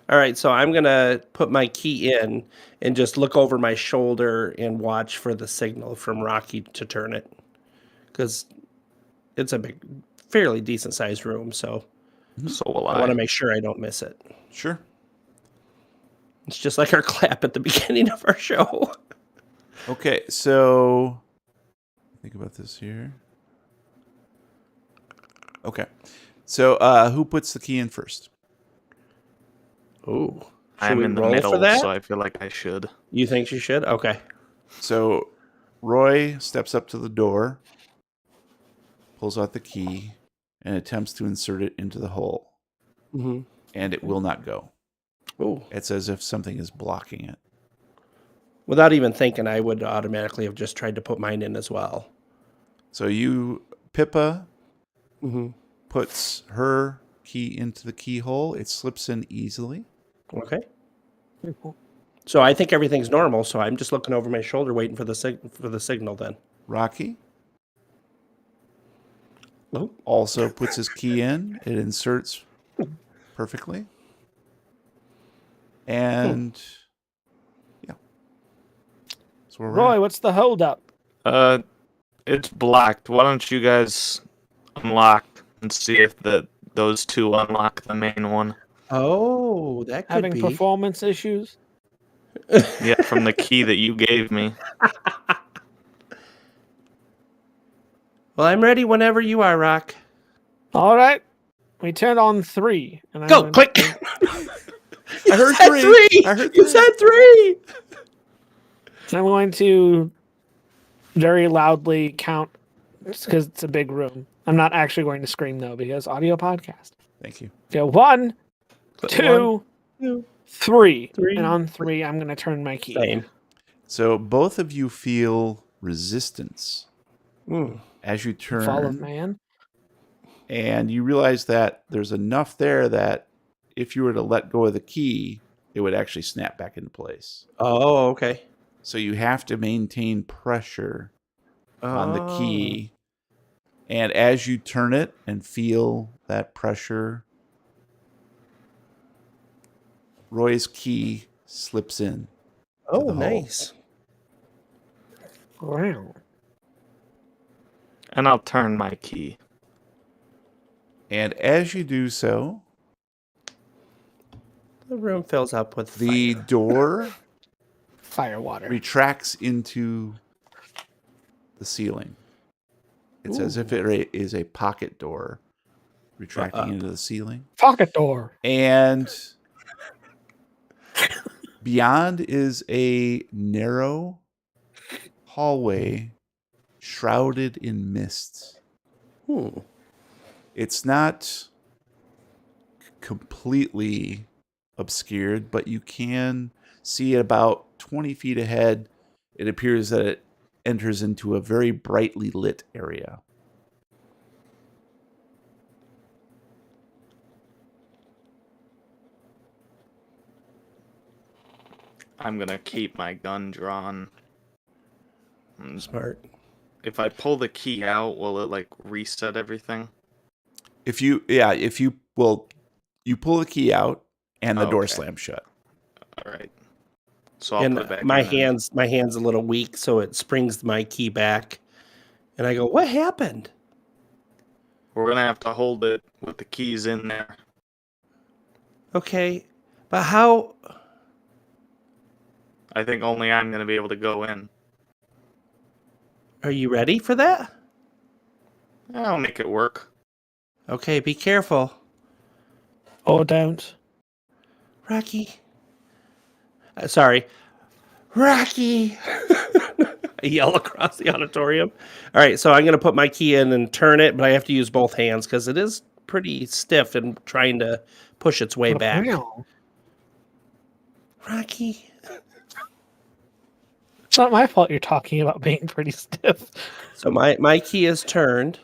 All right, so I'm going to put my key in and just look over my shoulder and watch for the signal from Rocky to turn it. Because it's a big, fairly decent sized room, so So will I I. want to make sure I don't miss it. Sure. It's just like our clap at the beginning of our show. Okay, so think about this here. Okay. So who puts the key in first? Ooh. Should I'm we in the roll middle, for that? so I feel like I should. You think she should? Okay. So Roy steps up to the door, pulls out the key, and attempts to insert it into the hole. Mm-hmm. And it will not go. Ooh. It's as if something is blocking it. Without even thinking, I would automatically have just tried to put mine in as well. So Pippa Mm-hmm. puts her key into the keyhole. It slips in easily. Okay. So I think everything's normal. So I'm just looking over my shoulder, waiting for the signal. Then. Rocky Oh. also puts his key in. It inserts perfectly. And yeah. So we're Roy, what's the holdup? It's blocked. Why don't you guys unlock and see if those two unlock the main one? Oh, that could Having be. performance issues? Yeah, from the key that you gave me. Well, I'm ready whenever you are, Rock. All right. We turn on 3. And I'm Go, gonna- click. I heard said 3. I heard You 3. said 3. I'm going to very loudly count because it's a big room. I'm not actually going to scream though because audio podcast. Thank you. Okay, 1, Click 2, 2. 3. 3. And on 3, I'm going to turn my key. Same. So both of you feel resistance Mm. as you turn. Fall of man. And you realize that there's enough there that if you were to let go of the key, it would actually snap back into place. Oh, okay. So you have to maintain pressure on the key. And as you turn it and feel that pressure, Roy's key slips in. Oh, the hole. nice. Wow. And I'll turn my key. And as you do so, The room fills up with the fire. door Fire water. retracts into the ceiling. It's as if it is a pocket door retracting into the ceiling. Pocket door. And beyond is a narrow hallway shrouded in mist. Hmm. It's not completely obscured, but you can see about 20 feet ahead. It appears that it enters into a very brightly lit area. I'm gonna keep my gun drawn. Smart. If I pull the key out, will it like reset everything? If you pull the key out and the door Okay. slams shut. All right. So I'll And put it back my in then. hand's a little weak, so it springs my key back. And I go, "What happened?" We're gonna have to hold it with the keys in there. Okay, but how? I think only I'm gonna be able to go in. Are you ready for that? I'll make it work. Okay, be careful, Or don't. Rocky. Sorry, Rocky! I yell across the auditorium. All right, so I'm going to put my key in and turn it, but I have to use both hands because it is pretty stiff and trying to push its way back. Wow. Rocky. It's not my fault you're talking about being pretty stiff. So my key is turned.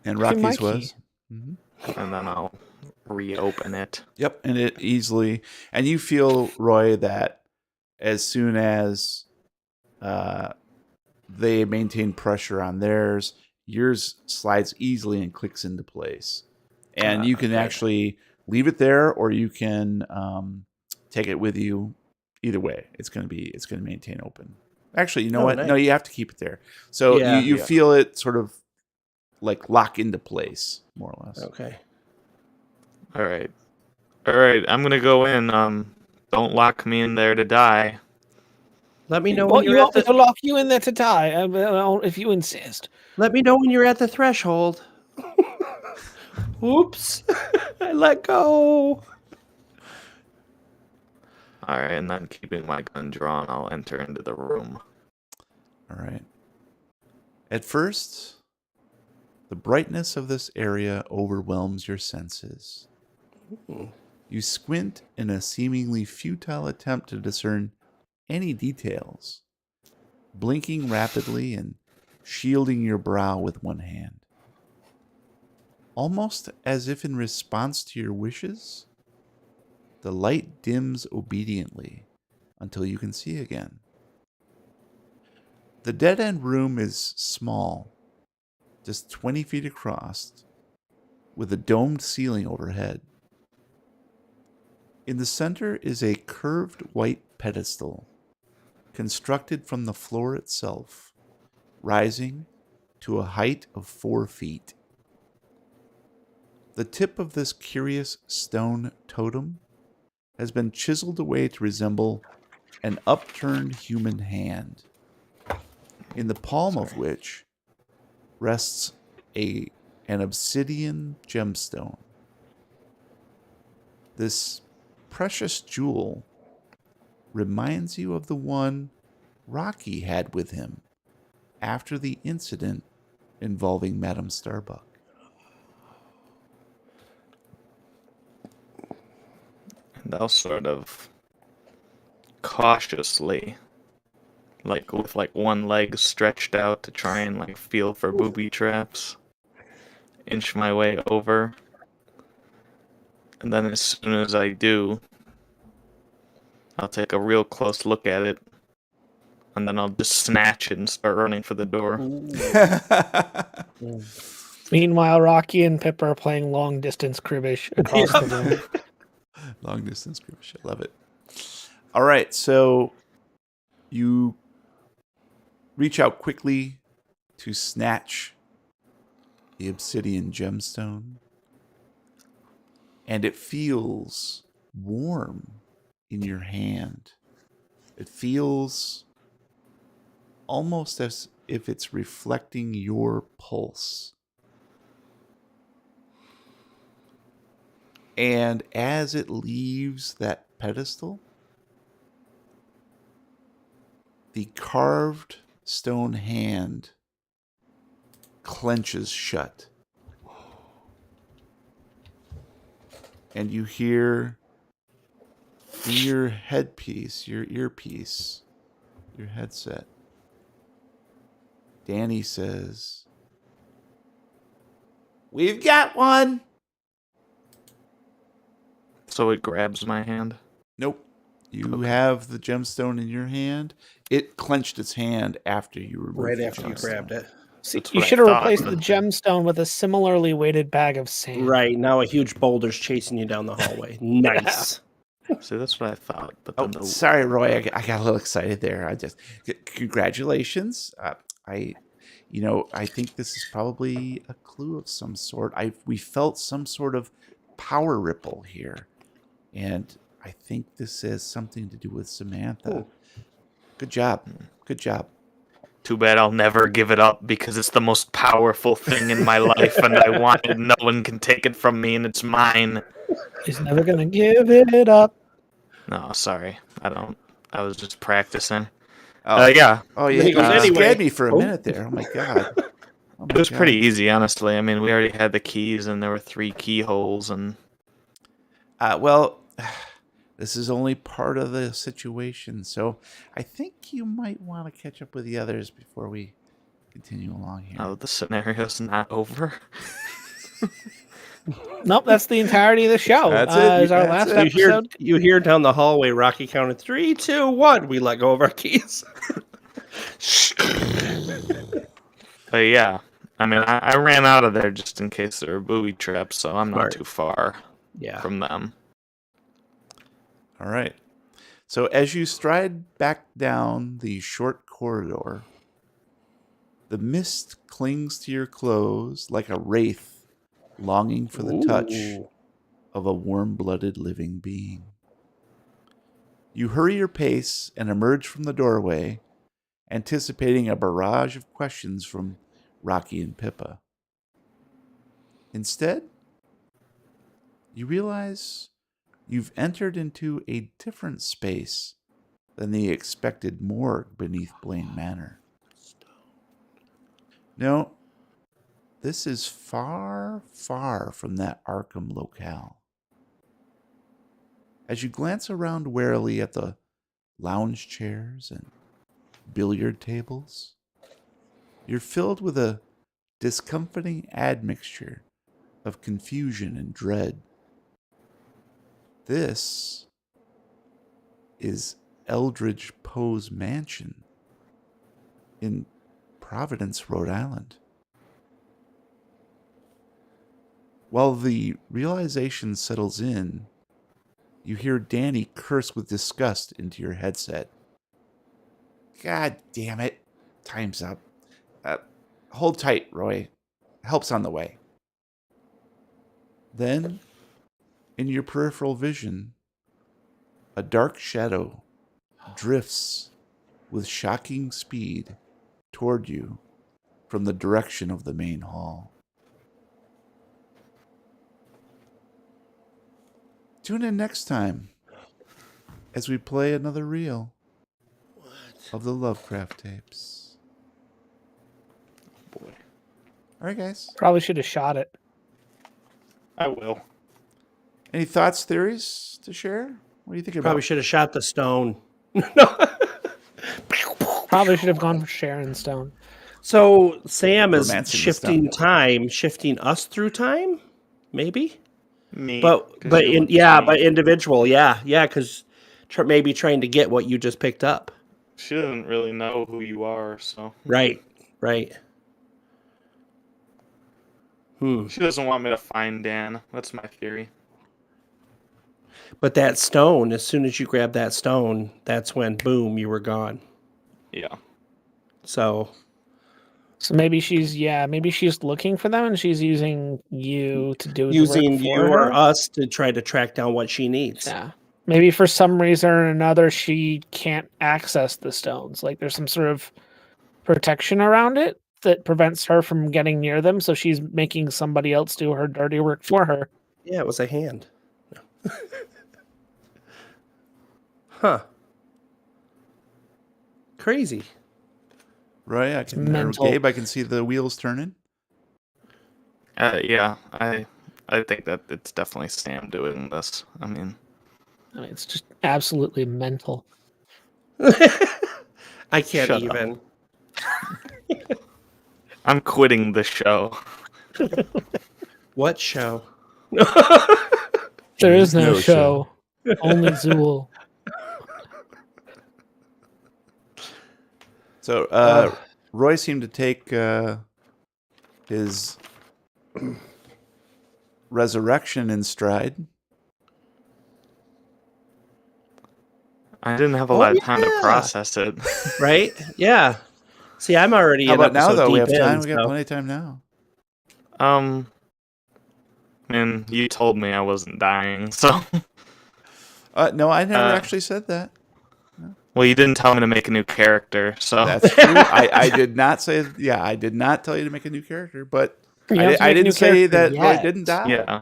And Look at my Rocky's key. was. Mhm. And then I'll reopen it. Yep, and it easily. And you feel, Roy, that as soon as they maintain pressure on theirs, yours slides easily and clicks into place. And you can okay. actually leave it there, or you can take it with you. Either way, it's going to maintain open. Actually, you know what? Nice. No, you have to keep it there. So Yeah. you Yeah. feel it sort of like lock into place, more or less. Okay. All right. I'm gonna go in. Don't lock me in there to die. Let me know Well, when you you're at want me to the. lock you in there to die, if you insist. Let me know when you're at the threshold. Oops! I let go. All right, and then keeping my gun drawn, I'll enter into the room. All right. At first, the brightness of this area overwhelms your senses. You squint in a seemingly futile attempt to discern any details, blinking rapidly and shielding your brow with one hand. Almost as if in response to your wishes, the light dims obediently until you can see again. The dead-end room is small, just 20 feet across, with a domed ceiling overhead. In the center is a curved white pedestal, constructed from the floor itself, rising to a height of 4 feet. The tip of this curious stone totem has been chiseled away to resemble an upturned human hand, in the palm of which rests an obsidian gemstone. This precious jewel reminds you of the one Rocky had with him after the incident involving Madame Starbuck. And I'll sort of cautiously, with one leg stretched out to try and feel for booby traps, inch my way over. And then as soon as I do, I'll take a real close look at it. And then I'll just snatch it and start running for the door. Meanwhile, Rocky and Pippa are playing long distance cribbage across the room. Long distance cribbage. I love it. All right, so you reach out quickly to snatch the obsidian gemstone, and it feels warm in your hand. It feels almost as if it's reflecting your pulse. And as it leaves that pedestal, the carved stone hand clenches shut. And you hear in your headpiece, your earpiece, your headset, Danny says, "We've got one." So it grabs my hand. Nope. You have the gemstone in your hand. It clenched its hand after you removed Right the after you gemstone. grabbed it. See, That's you what I should have thought, replaced the but- gemstone with a similarly weighted bag of sand. Right, now a huge boulder's chasing you down the hallway. Nice. See, that's what I thought. But Oh, then the sorry, Roy. I got a little excited there. Congratulations. I think this is probably a clue of some sort. We felt some sort of power ripple here, and I think this has something to do with Samantha. Ooh. Good job. Good job. Too bad I'll never give it up because it's the most powerful thing in my life and I want it. No one can take it from me and it's mine. He's never gonna give it up. No, sorry. I I was just practicing. Oh, Yeah, oh And yeah, then he you goes, scared "Anyway." me for a Oh. minute there. Oh my god. Oh it my was God. pretty easy, honestly. I mean, we already had the keys, and there were 3 keyholes, and Well, this is only part of the situation, so I think you might want to catch up with the others before we continue along here. oh, the scenario's not over. Nope, that's the entirety of the show. That's it. Is our That's last it. episode? You hear down the hallway, Rocky counted 3, 2, 1. We let go of our keys. But yeah, I mean, I ran out of there just in case there were booby traps, so I'm not Smart. too far Yeah. from them. All right. So as you stride back down the short corridor, the mist clings to your clothes like a wraith longing for the touch Ooh. of a warm-blooded living being. You hurry your pace and emerge from the doorway, anticipating a barrage of questions from Rocky and Pippa. Instead, you realize you've entered into a different space than the expected morgue beneath Blaine Manor. No, this is far, far from that Arkham locale. As you glance around warily at the lounge chairs and billiard tables, you're filled with a discomforting admixture of confusion and dread. This is Eldridge Poe's mansion in Providence, Rhode Island. While the realization settles in, you hear Danny curse with disgust into your headset. God damn it. Time's up. Hold tight, Roy. Help's on the way. Then, in your peripheral vision, a dark shadow drifts with shocking speed toward you from the direction of the main hall. Tune in next time as we play another reel of the Lovecraft tapes. Boy, All right, guys. Probably should have shot it. I will. Any thoughts, theories to share? What do you think about? Probably should have shot the stone. No. Probably should have gone for Sharon Stone. So Sam is Romancing the shifting time, shifting us through time, maybe. Me, But 'cause but you in look yeah, me. but individual, yeah, because maybe trying to get what you just picked up. She doesn't really know who you are, so Right. she doesn't want me to find Dan. That's my theory. But that stone, as soon as you grab that stone, that's when boom, you were gone. Yeah. So So maybe she's looking for them and she's using you to do the using work for you or her. us to try to track down what she needs. Yeah. Maybe for some reason or another she can't access the stones. Like there's some sort of protection around it that prevents her from getting near them, so she's making somebody else do her dirty work for her. Yeah, it was a hand. Huh. Crazy. Roy, or mental. Gabe, I can see the wheels turning. Yeah, I think that it's definitely Sam doing this. I mean, It's just absolutely mental. I can't Shut up. even. I'm quitting the show. What show? There is no no show. Only Zool. So, Roy seemed to take his resurrection in stride. I didn't have a lot of time to process it. Right? Yeah. See, I'm already How an about now, episode though? We deep have time. in, We got so- plenty of time now. And you told me I wasn't dying, so No, I never actually said that. well, you didn't tell me to make a new character, so That's true. I did not say. Yeah, I did not tell you to make a new character, but You don't have to I make a new didn't say character that Roy yet. didn't die. yeah,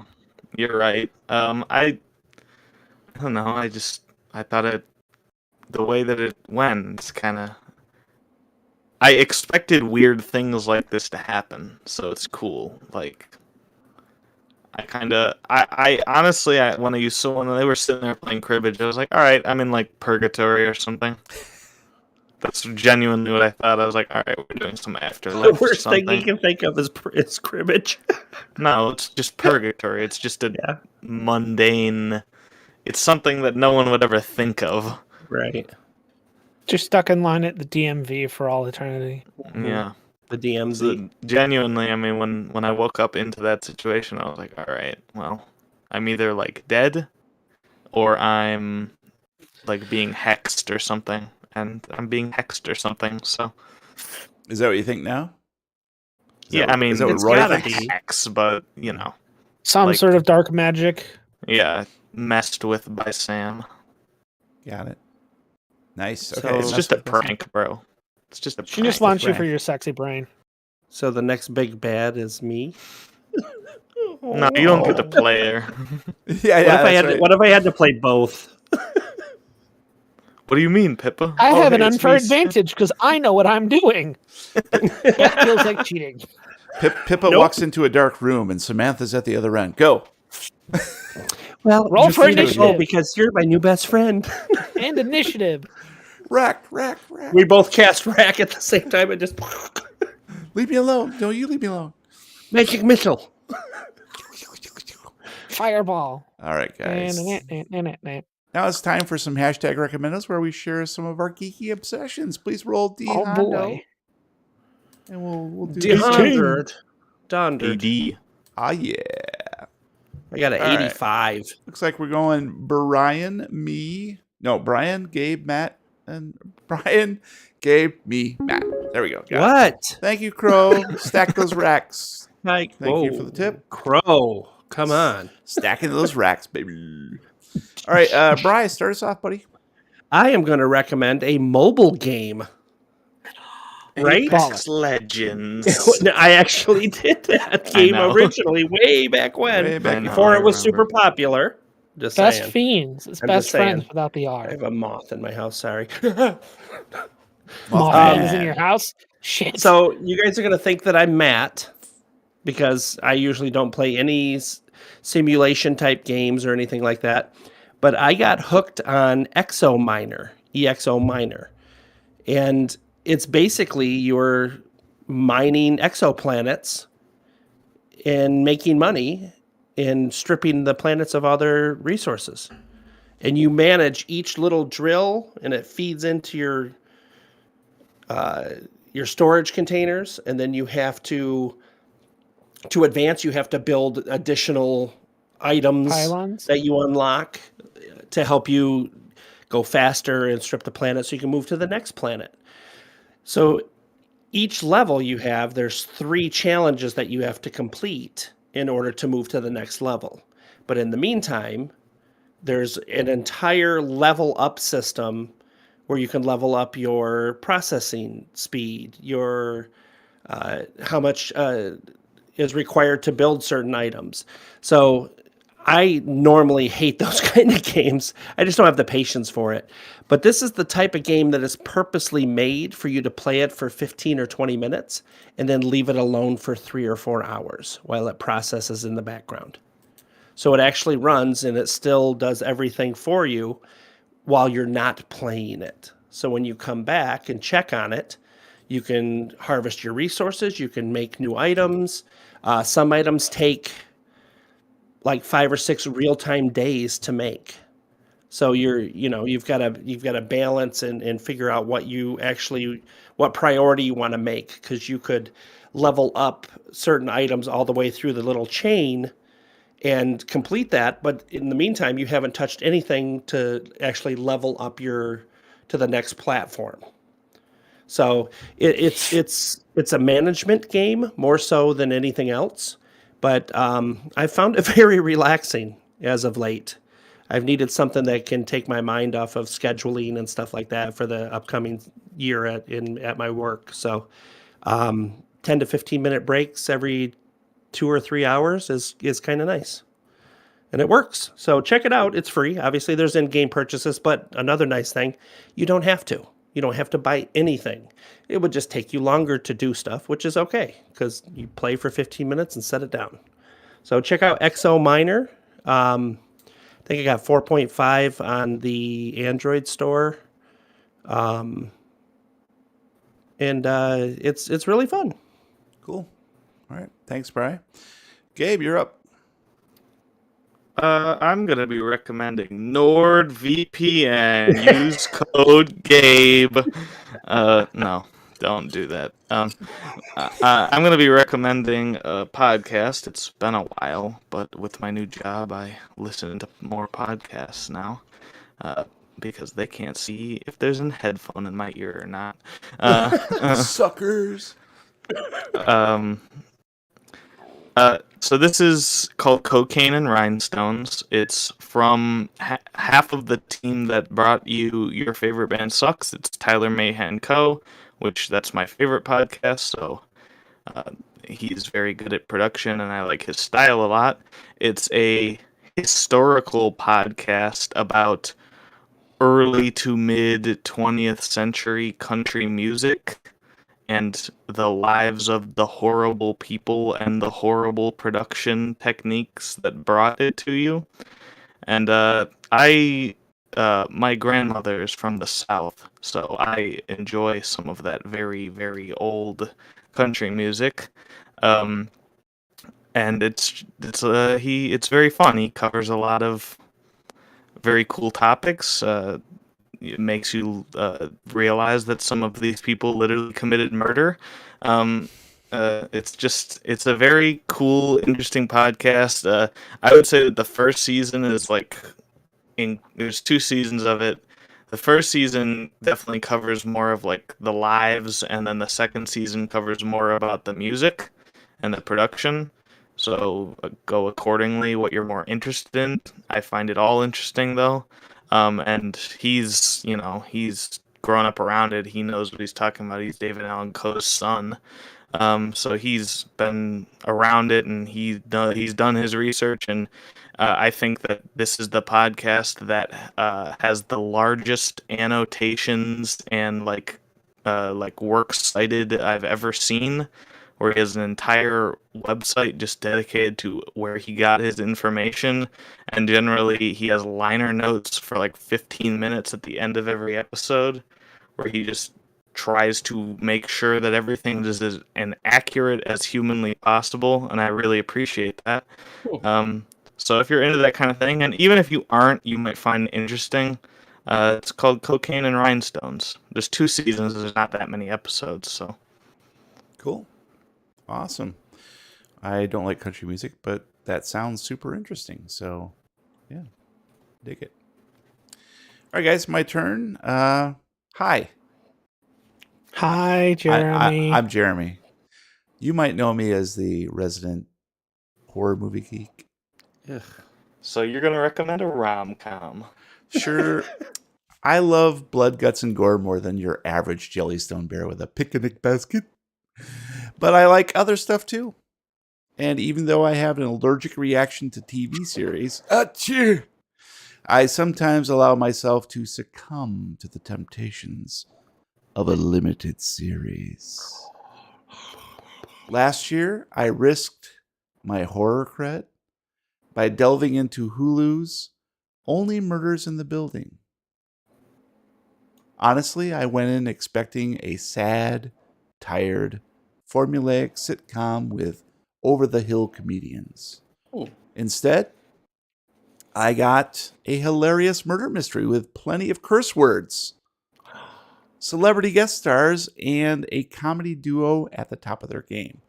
you're right. I don't know. I thought I'd the way that it went, it's kind of. I expected weird things like this to happen, so it's cool. Like, I honestly, when they were sitting there playing cribbage, I was like, all right, I'm in like purgatory or something. That's genuinely what I thought. I was like, all right, we're doing some The afterlife or worst thing something. you can think of is cribbage. No, it's just purgatory. It's just a Yeah. mundane. It's something that no one would ever think of. Right. Just stuck in line at the DMV for all eternity. Yeah. The DMZ. So, genuinely, I mean, when I woke up into that situation, I was like, all right, well, I'm either like dead, or I'm like being hexed or something, and I'm being hexed or something. So Is that what you think now? I mean, is that what it's Roy gotta thinks? be hex, but Some Like- sort of dark magic. yeah, messed with by Sam. Got it. Nice. So- Okay, It's enough just a with this. prank, bro. It's just a She prank. just wants you Frank. for your sexy brain. So the next big bad is me. No, you don't get to play her. Yeah, What if I that's had? right. What if I had to play both? What do you mean, Pippa? I Oh, have an hey, it's unfair me. advantage because I know what I'm doing. That feels like cheating. Pippa Nope. walks into a dark room and Samantha's at the other end. Go. Well, Roll you're for free to go initiative. because you're my new best friend. And initiative. Rack. We both cast rack at the same time and just Leave me alone. No, you leave me alone. magic missile. Fireball. All right, guys. Oh Now it's time for some hashtag recommendos where we share some of our geeky obsessions. Please roll D. Hondo, boy. and we'll do this. Dondered. AD. Ah, yeah. I got an All right. 85. Looks like we're going Brian, Gabe, Matt, and Brian, Gabe, me, Matt. There we go. Got it. What? Thank you, Crow. Stack those racks. Like, Thank you for the tip. Crow. Come on. Stacking those racks, baby. All right, Brian, start us off, buddy. I am going to recommend a mobile game. Right? Apex Legends. No, I actually did that I game know. originally, way back when, Way back I know, before I it was remember. super popular. Just Best saying. fiends. It's I'm best just saying. friends without the I R. have a moth in my house. Sorry. Mothman is in Um, your house. Shit. So you guys are going to think that I'm Matt because I usually don't play any simulation type games or anything like that. But I got hooked on EXO Miner. And it's basically you're mining exoplanets and making money and stripping the planets of other resources. And you manage each little drill and it feeds into your storage containers, and then you have to advance, you have to build additional items Pylons? that you unlock to help you go faster and strip the planet so you can move to the next planet. So each level there's 3 challenges that you have to complete in order to move to the next level. But in the meantime, there's an entire level up system where you can level up your processing speed, your how much is required to build certain items. So I normally hate those kind of games. I just don't have the patience for it. But this is the type of game that is purposely made for you to play it for 15 or 20 minutes and then leave it alone for 3 or 4 hours while it processes in the background. So it actually runs and it still does everything for you while you're not playing it. So when you come back and check on it, you can harvest your resources, you can make new items. Some items take like 5 or 6 real-time days to make. So you've got to balance and figure out what priority you want to make, because you could level up certain items all the way through the little chain and complete that, but in the meantime you haven't touched anything to actually level up to the next platform. So it's a management game more so than anything else, but I found it very relaxing as of late. I've needed something that can take my mind off of scheduling and stuff like that for the upcoming year at my work. So 10 to 15 minute breaks every 2 or 3 hours is kind of nice. And it works. So check it out. It's free. Obviously, there's in-game purchases, but another nice thing, you don't have to. You don't have to buy anything. It would just take you longer to do stuff, which is okay because you play for 15 minutes and set it down. So check out XO Miner. I think I got 4.5 on the Android store. And it's really fun. Cool. All right. Thanks, Bri. Gabe, you're up. I'm gonna be recommending NordVPN. Use code Gabe. No, don't do that. I'm gonna be recommending a podcast. It's been a while, but with my new job, I listen to more podcasts now. Because they can't see if there's a headphone in my ear or not. Suckers. So this is called Cocaine and Rhinestones. It's from half of the team that brought you Your Favorite Band Sucks. It's Tyler Mahan Co., which that's my favorite podcast. So he's very good at production, and I like his style a lot. It's a historical podcast about early to mid 20th century country music and the lives of the horrible people and the horrible production techniques that brought it to you. And my grandmother is from the South, so I enjoy some of that very, very old country music. And it's very fun. He covers a lot of very cool topics. It makes you realize that some of these people literally committed murder. It's a very cool, interesting podcast. I would say that the first season is there's 2 seasons of it. The first season definitely covers more of like the lives, and then the second season covers more about the music and the production. So go accordingly what you're more interested in. I find it all interesting though. And he's grown up around it. He knows what he's talking about. He's David Allan Coe's son. So he's been around it, and he's done his research. And I think that this is the podcast that has the largest annotations and like works cited I've ever seen, where he has an entire website just dedicated to where he got his information. And generally, he has liner notes for like 15 minutes at the end of every episode, where he just tries to make sure that everything is as accurate as humanly possible. And I really appreciate that. Cool. So if you're into that kind of thing, and even if you aren't, you might find it interesting. It's called Cocaine and Rhinestones. There's 2 seasons. There's not that many episodes, so. Cool. Awesome. I don't like country music, but that sounds super interesting. So, yeah, dig it. All right, guys, my turn. Hi. Hi, Jeremy. I'm Jeremy. You might know me as the resident horror movie geek. Ugh. So you're going to recommend a rom-com. Sure. I love blood, guts, and gore more than your average Jellystone bear with a picnic basket. But I like other stuff too. And even though I have an allergic reaction to TV series, I sometimes allow myself to succumb to the temptations of a limited series. Last year, I risked my horror cred by delving into Hulu's Only Murders in the Building. Honestly, I went in expecting a sad, tired, formulaic sitcom with over-the-hill comedians. Instead, I got a hilarious murder mystery with plenty of curse words, celebrity guest stars, and a comedy duo at the top of their game.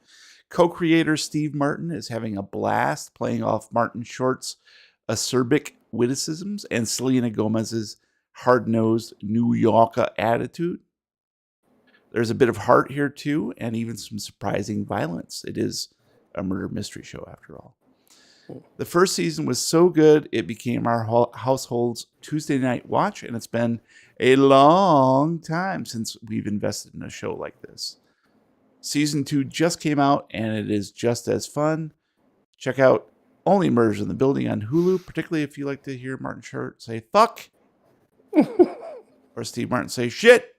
Co-creator Steve Martin is having a blast playing off Martin Short's acerbic witticisms and Selena Gomez's hard-nosed New Yorker attitude. There's a bit of heart here too, and even some surprising violence. It is a murder mystery show after all. The first season was so good, it became our household's Tuesday night watch, and it's been a long time since we've invested in a show like this. Season 2 just came out, and it is just as fun. Check out only murders in the building on Hulu, particularly if you like to hear Martin Short say fuck or Steve Martin say shit.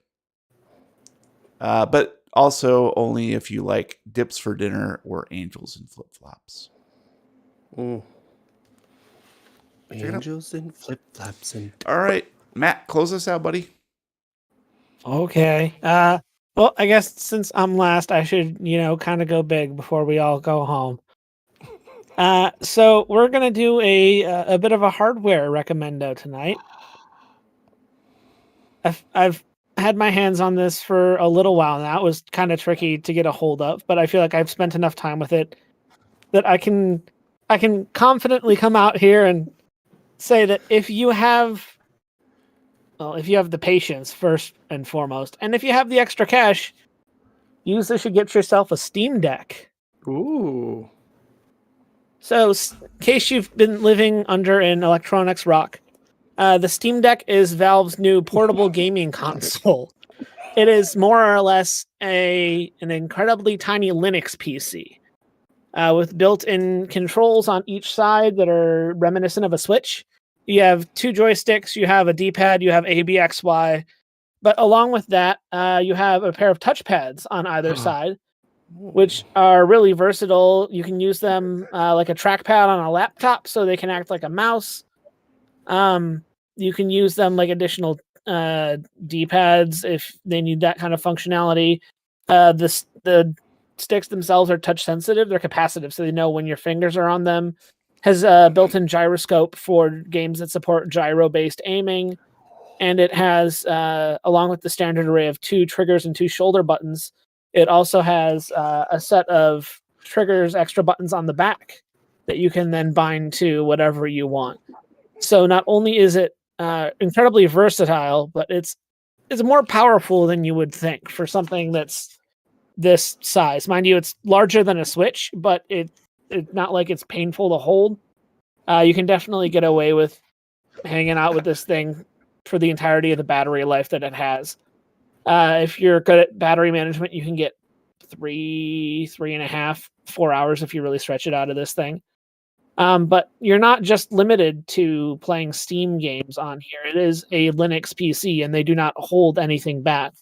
But also only if you like dips for dinner or angels and flip-flops. Angels and flip-flops. All right, Matt, close us out, buddy. Okay. Well, I guess since I'm last, I should, kind of go big before we all go home. So we're gonna do a bit of a hardware recommendo tonight. I've had my hands on this for a little while now. It was kind of tricky to get a hold of, but I feel like I've spent enough time with it that I can confidently come out here and say that if you have the patience first and foremost, and if you have the extra cash, you should get yourself a Steam Deck. Ooh. So, in case you've been living under an electronics rock, the Steam Deck is Valve's new portable gaming console. It is more or less an incredibly tiny Linux PC with built-in controls on each side that are reminiscent of a Switch. You have 2 joysticks, you have a D-pad, you have A, B, X, Y. But along with that, you have a pair of touchpads on either side, which are really versatile. You can use them like a trackpad on a laptop, so they can act like a mouse. You can use them like additional D-pads if they need that kind of functionality. The sticks themselves are touch sensitive. They're capacitive, so they know when your fingers are on them. Has a built-in gyroscope for games that support gyro-based aiming. And it has, along with the standard array of 2 triggers and 2 shoulder buttons, it also has a set of triggers, extra buttons on the back that you can then bind to whatever you want. So not only is it incredibly versatile, but it's more powerful than you would think for something that's this size. Mind you, it's larger than a Switch, but it's not like it's painful to hold. You can definitely get away with hanging out with this thing for the entirety of the battery life that it has. If you're good at battery management, you can get 3.5, 4 hours if you really stretch it out of this thing. But you're not just limited to playing Steam games on here. It is a Linux PC, and they do not hold anything back.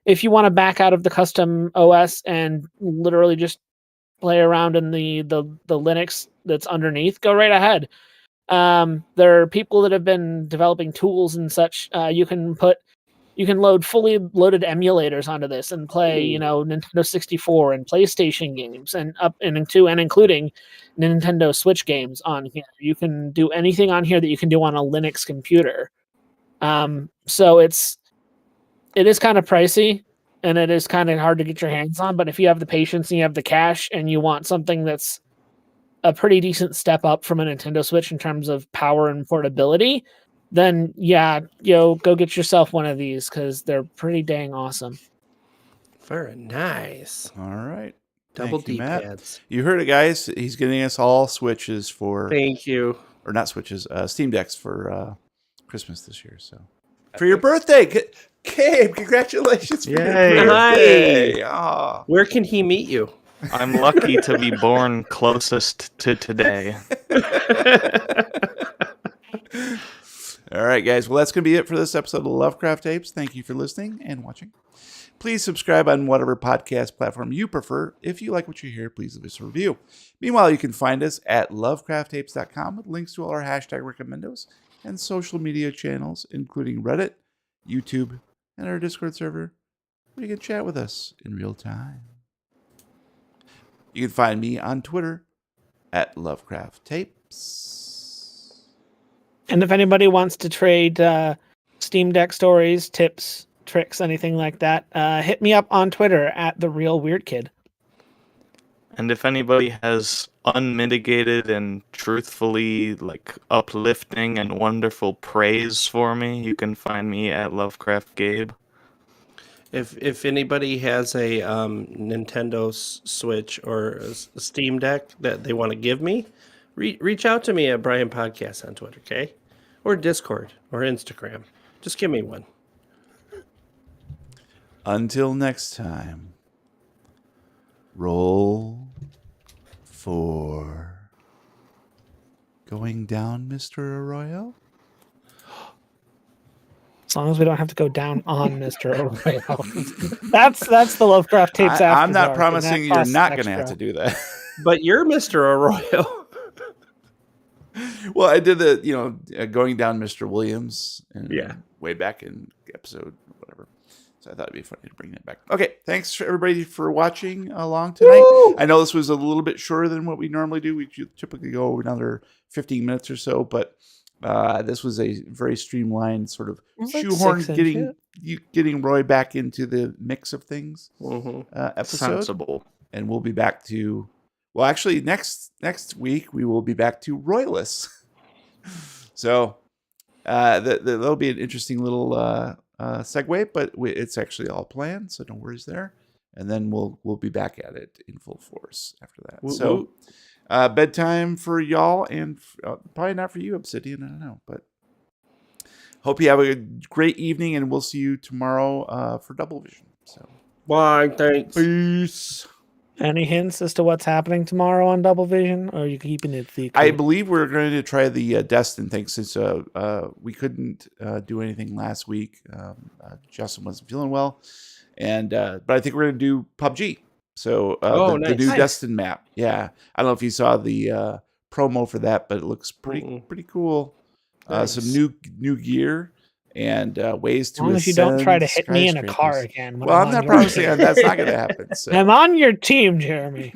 If you want to back out of the custom OS and literally just play around in the Linux that's underneath, go right ahead. There are people that have been developing tools and such. You can load fully loaded emulators onto this and play, Nintendo 64 and PlayStation games and including Nintendo Switch games on here. You can do anything on here that you can do on a Linux computer. So it is kind of pricey and it is kind of hard to get your hands on, but if you have the patience and you have the cash and you want something that's a pretty decent step up from a Nintendo Switch in terms of power and portability, then go get yourself one of these because they're pretty dang awesome. Very nice. All right. Double Thank you, Matt. D-pads. You heard it, guys. He's getting us all Switches for... Thank you. Or not Switches, Steam Decks for Christmas this year. So for your birthday, Gabe, congratulations for your birthday. Aw. Where can he meet you? I'm lucky to be born closest to today. All right, guys. Well, that's going to be it for this episode of Lovecraft Tapes. Thank you for listening and watching. Please subscribe on whatever podcast platform you prefer. If you like what you hear, please leave us a review. Meanwhile, you can find us at lovecrafttapes.com with links to all our hashtag recommendos and social media channels, including Reddit, YouTube, and our Discord server, where you can chat with us in real time. You can find me on Twitter at Lovecraft Tapes. And if anybody wants to trade Steam Deck stories, tips, tricks, anything like that, hit me up on Twitter at The Real Weird Kid. And if anybody has unmitigated and truthfully uplifting and wonderful praise for me, you can find me at Lovecraft Gabe. If anybody has a Nintendo Switch or a Steam Deck that they want to give me, reach out to me at Brian Podcast on Twitter, okay? Or Discord or Instagram. Just give me one. Until next time, roll for Going down, Mr. Arroyo? As long as we don't have to go down on Mr. Arroyo. that's the Lovecraft tapes after I'm not dark, and promising that you're costs not going to have extra. to do that. But you're Mr. Arroyo. Well, I did the, going down Mr. Williams and Yeah. way back in episode whatever. So I thought it'd be funny to bring that back. Okay, thanks for everybody for watching along tonight. Woo! I know this was a little bit shorter than what we normally do. We typically go another 15 minutes or so, but this was a very streamlined sort of It was like shoehorn 6 getting Roy back into the mix of things Mhm. episode. Sensible. And we'll be back to, well, actually next week we will be back to Royless. So that'll be an interesting little segue, but it's actually all planned, so no worries there. And then we'll be back at it in full force after that. Woot So woot. bedtime for y'all, and probably not for you, Obsidian. I don't know, but hope you have a great evening, and we'll see you tomorrow for Double Vision. So Bye. Thanks. peace. Any hints as to what's happening tomorrow on Double Vision, or are you keeping it secret? I believe we're going to try the Destin thing since we couldn't do anything last week. Justin wasn't feeling well, and but I think we're going to do PUBG. So the nice. new Nice. Destin map. Yeah, I don't know if you saw the promo for that, but it looks pretty cool. Nice. Some new gear and ways As to long as you don't try to ascend hit me in a car skyscrapers. again. when Well, I'm on not your promising team. that's not going to happen. So. I'm on your team, Jeremy.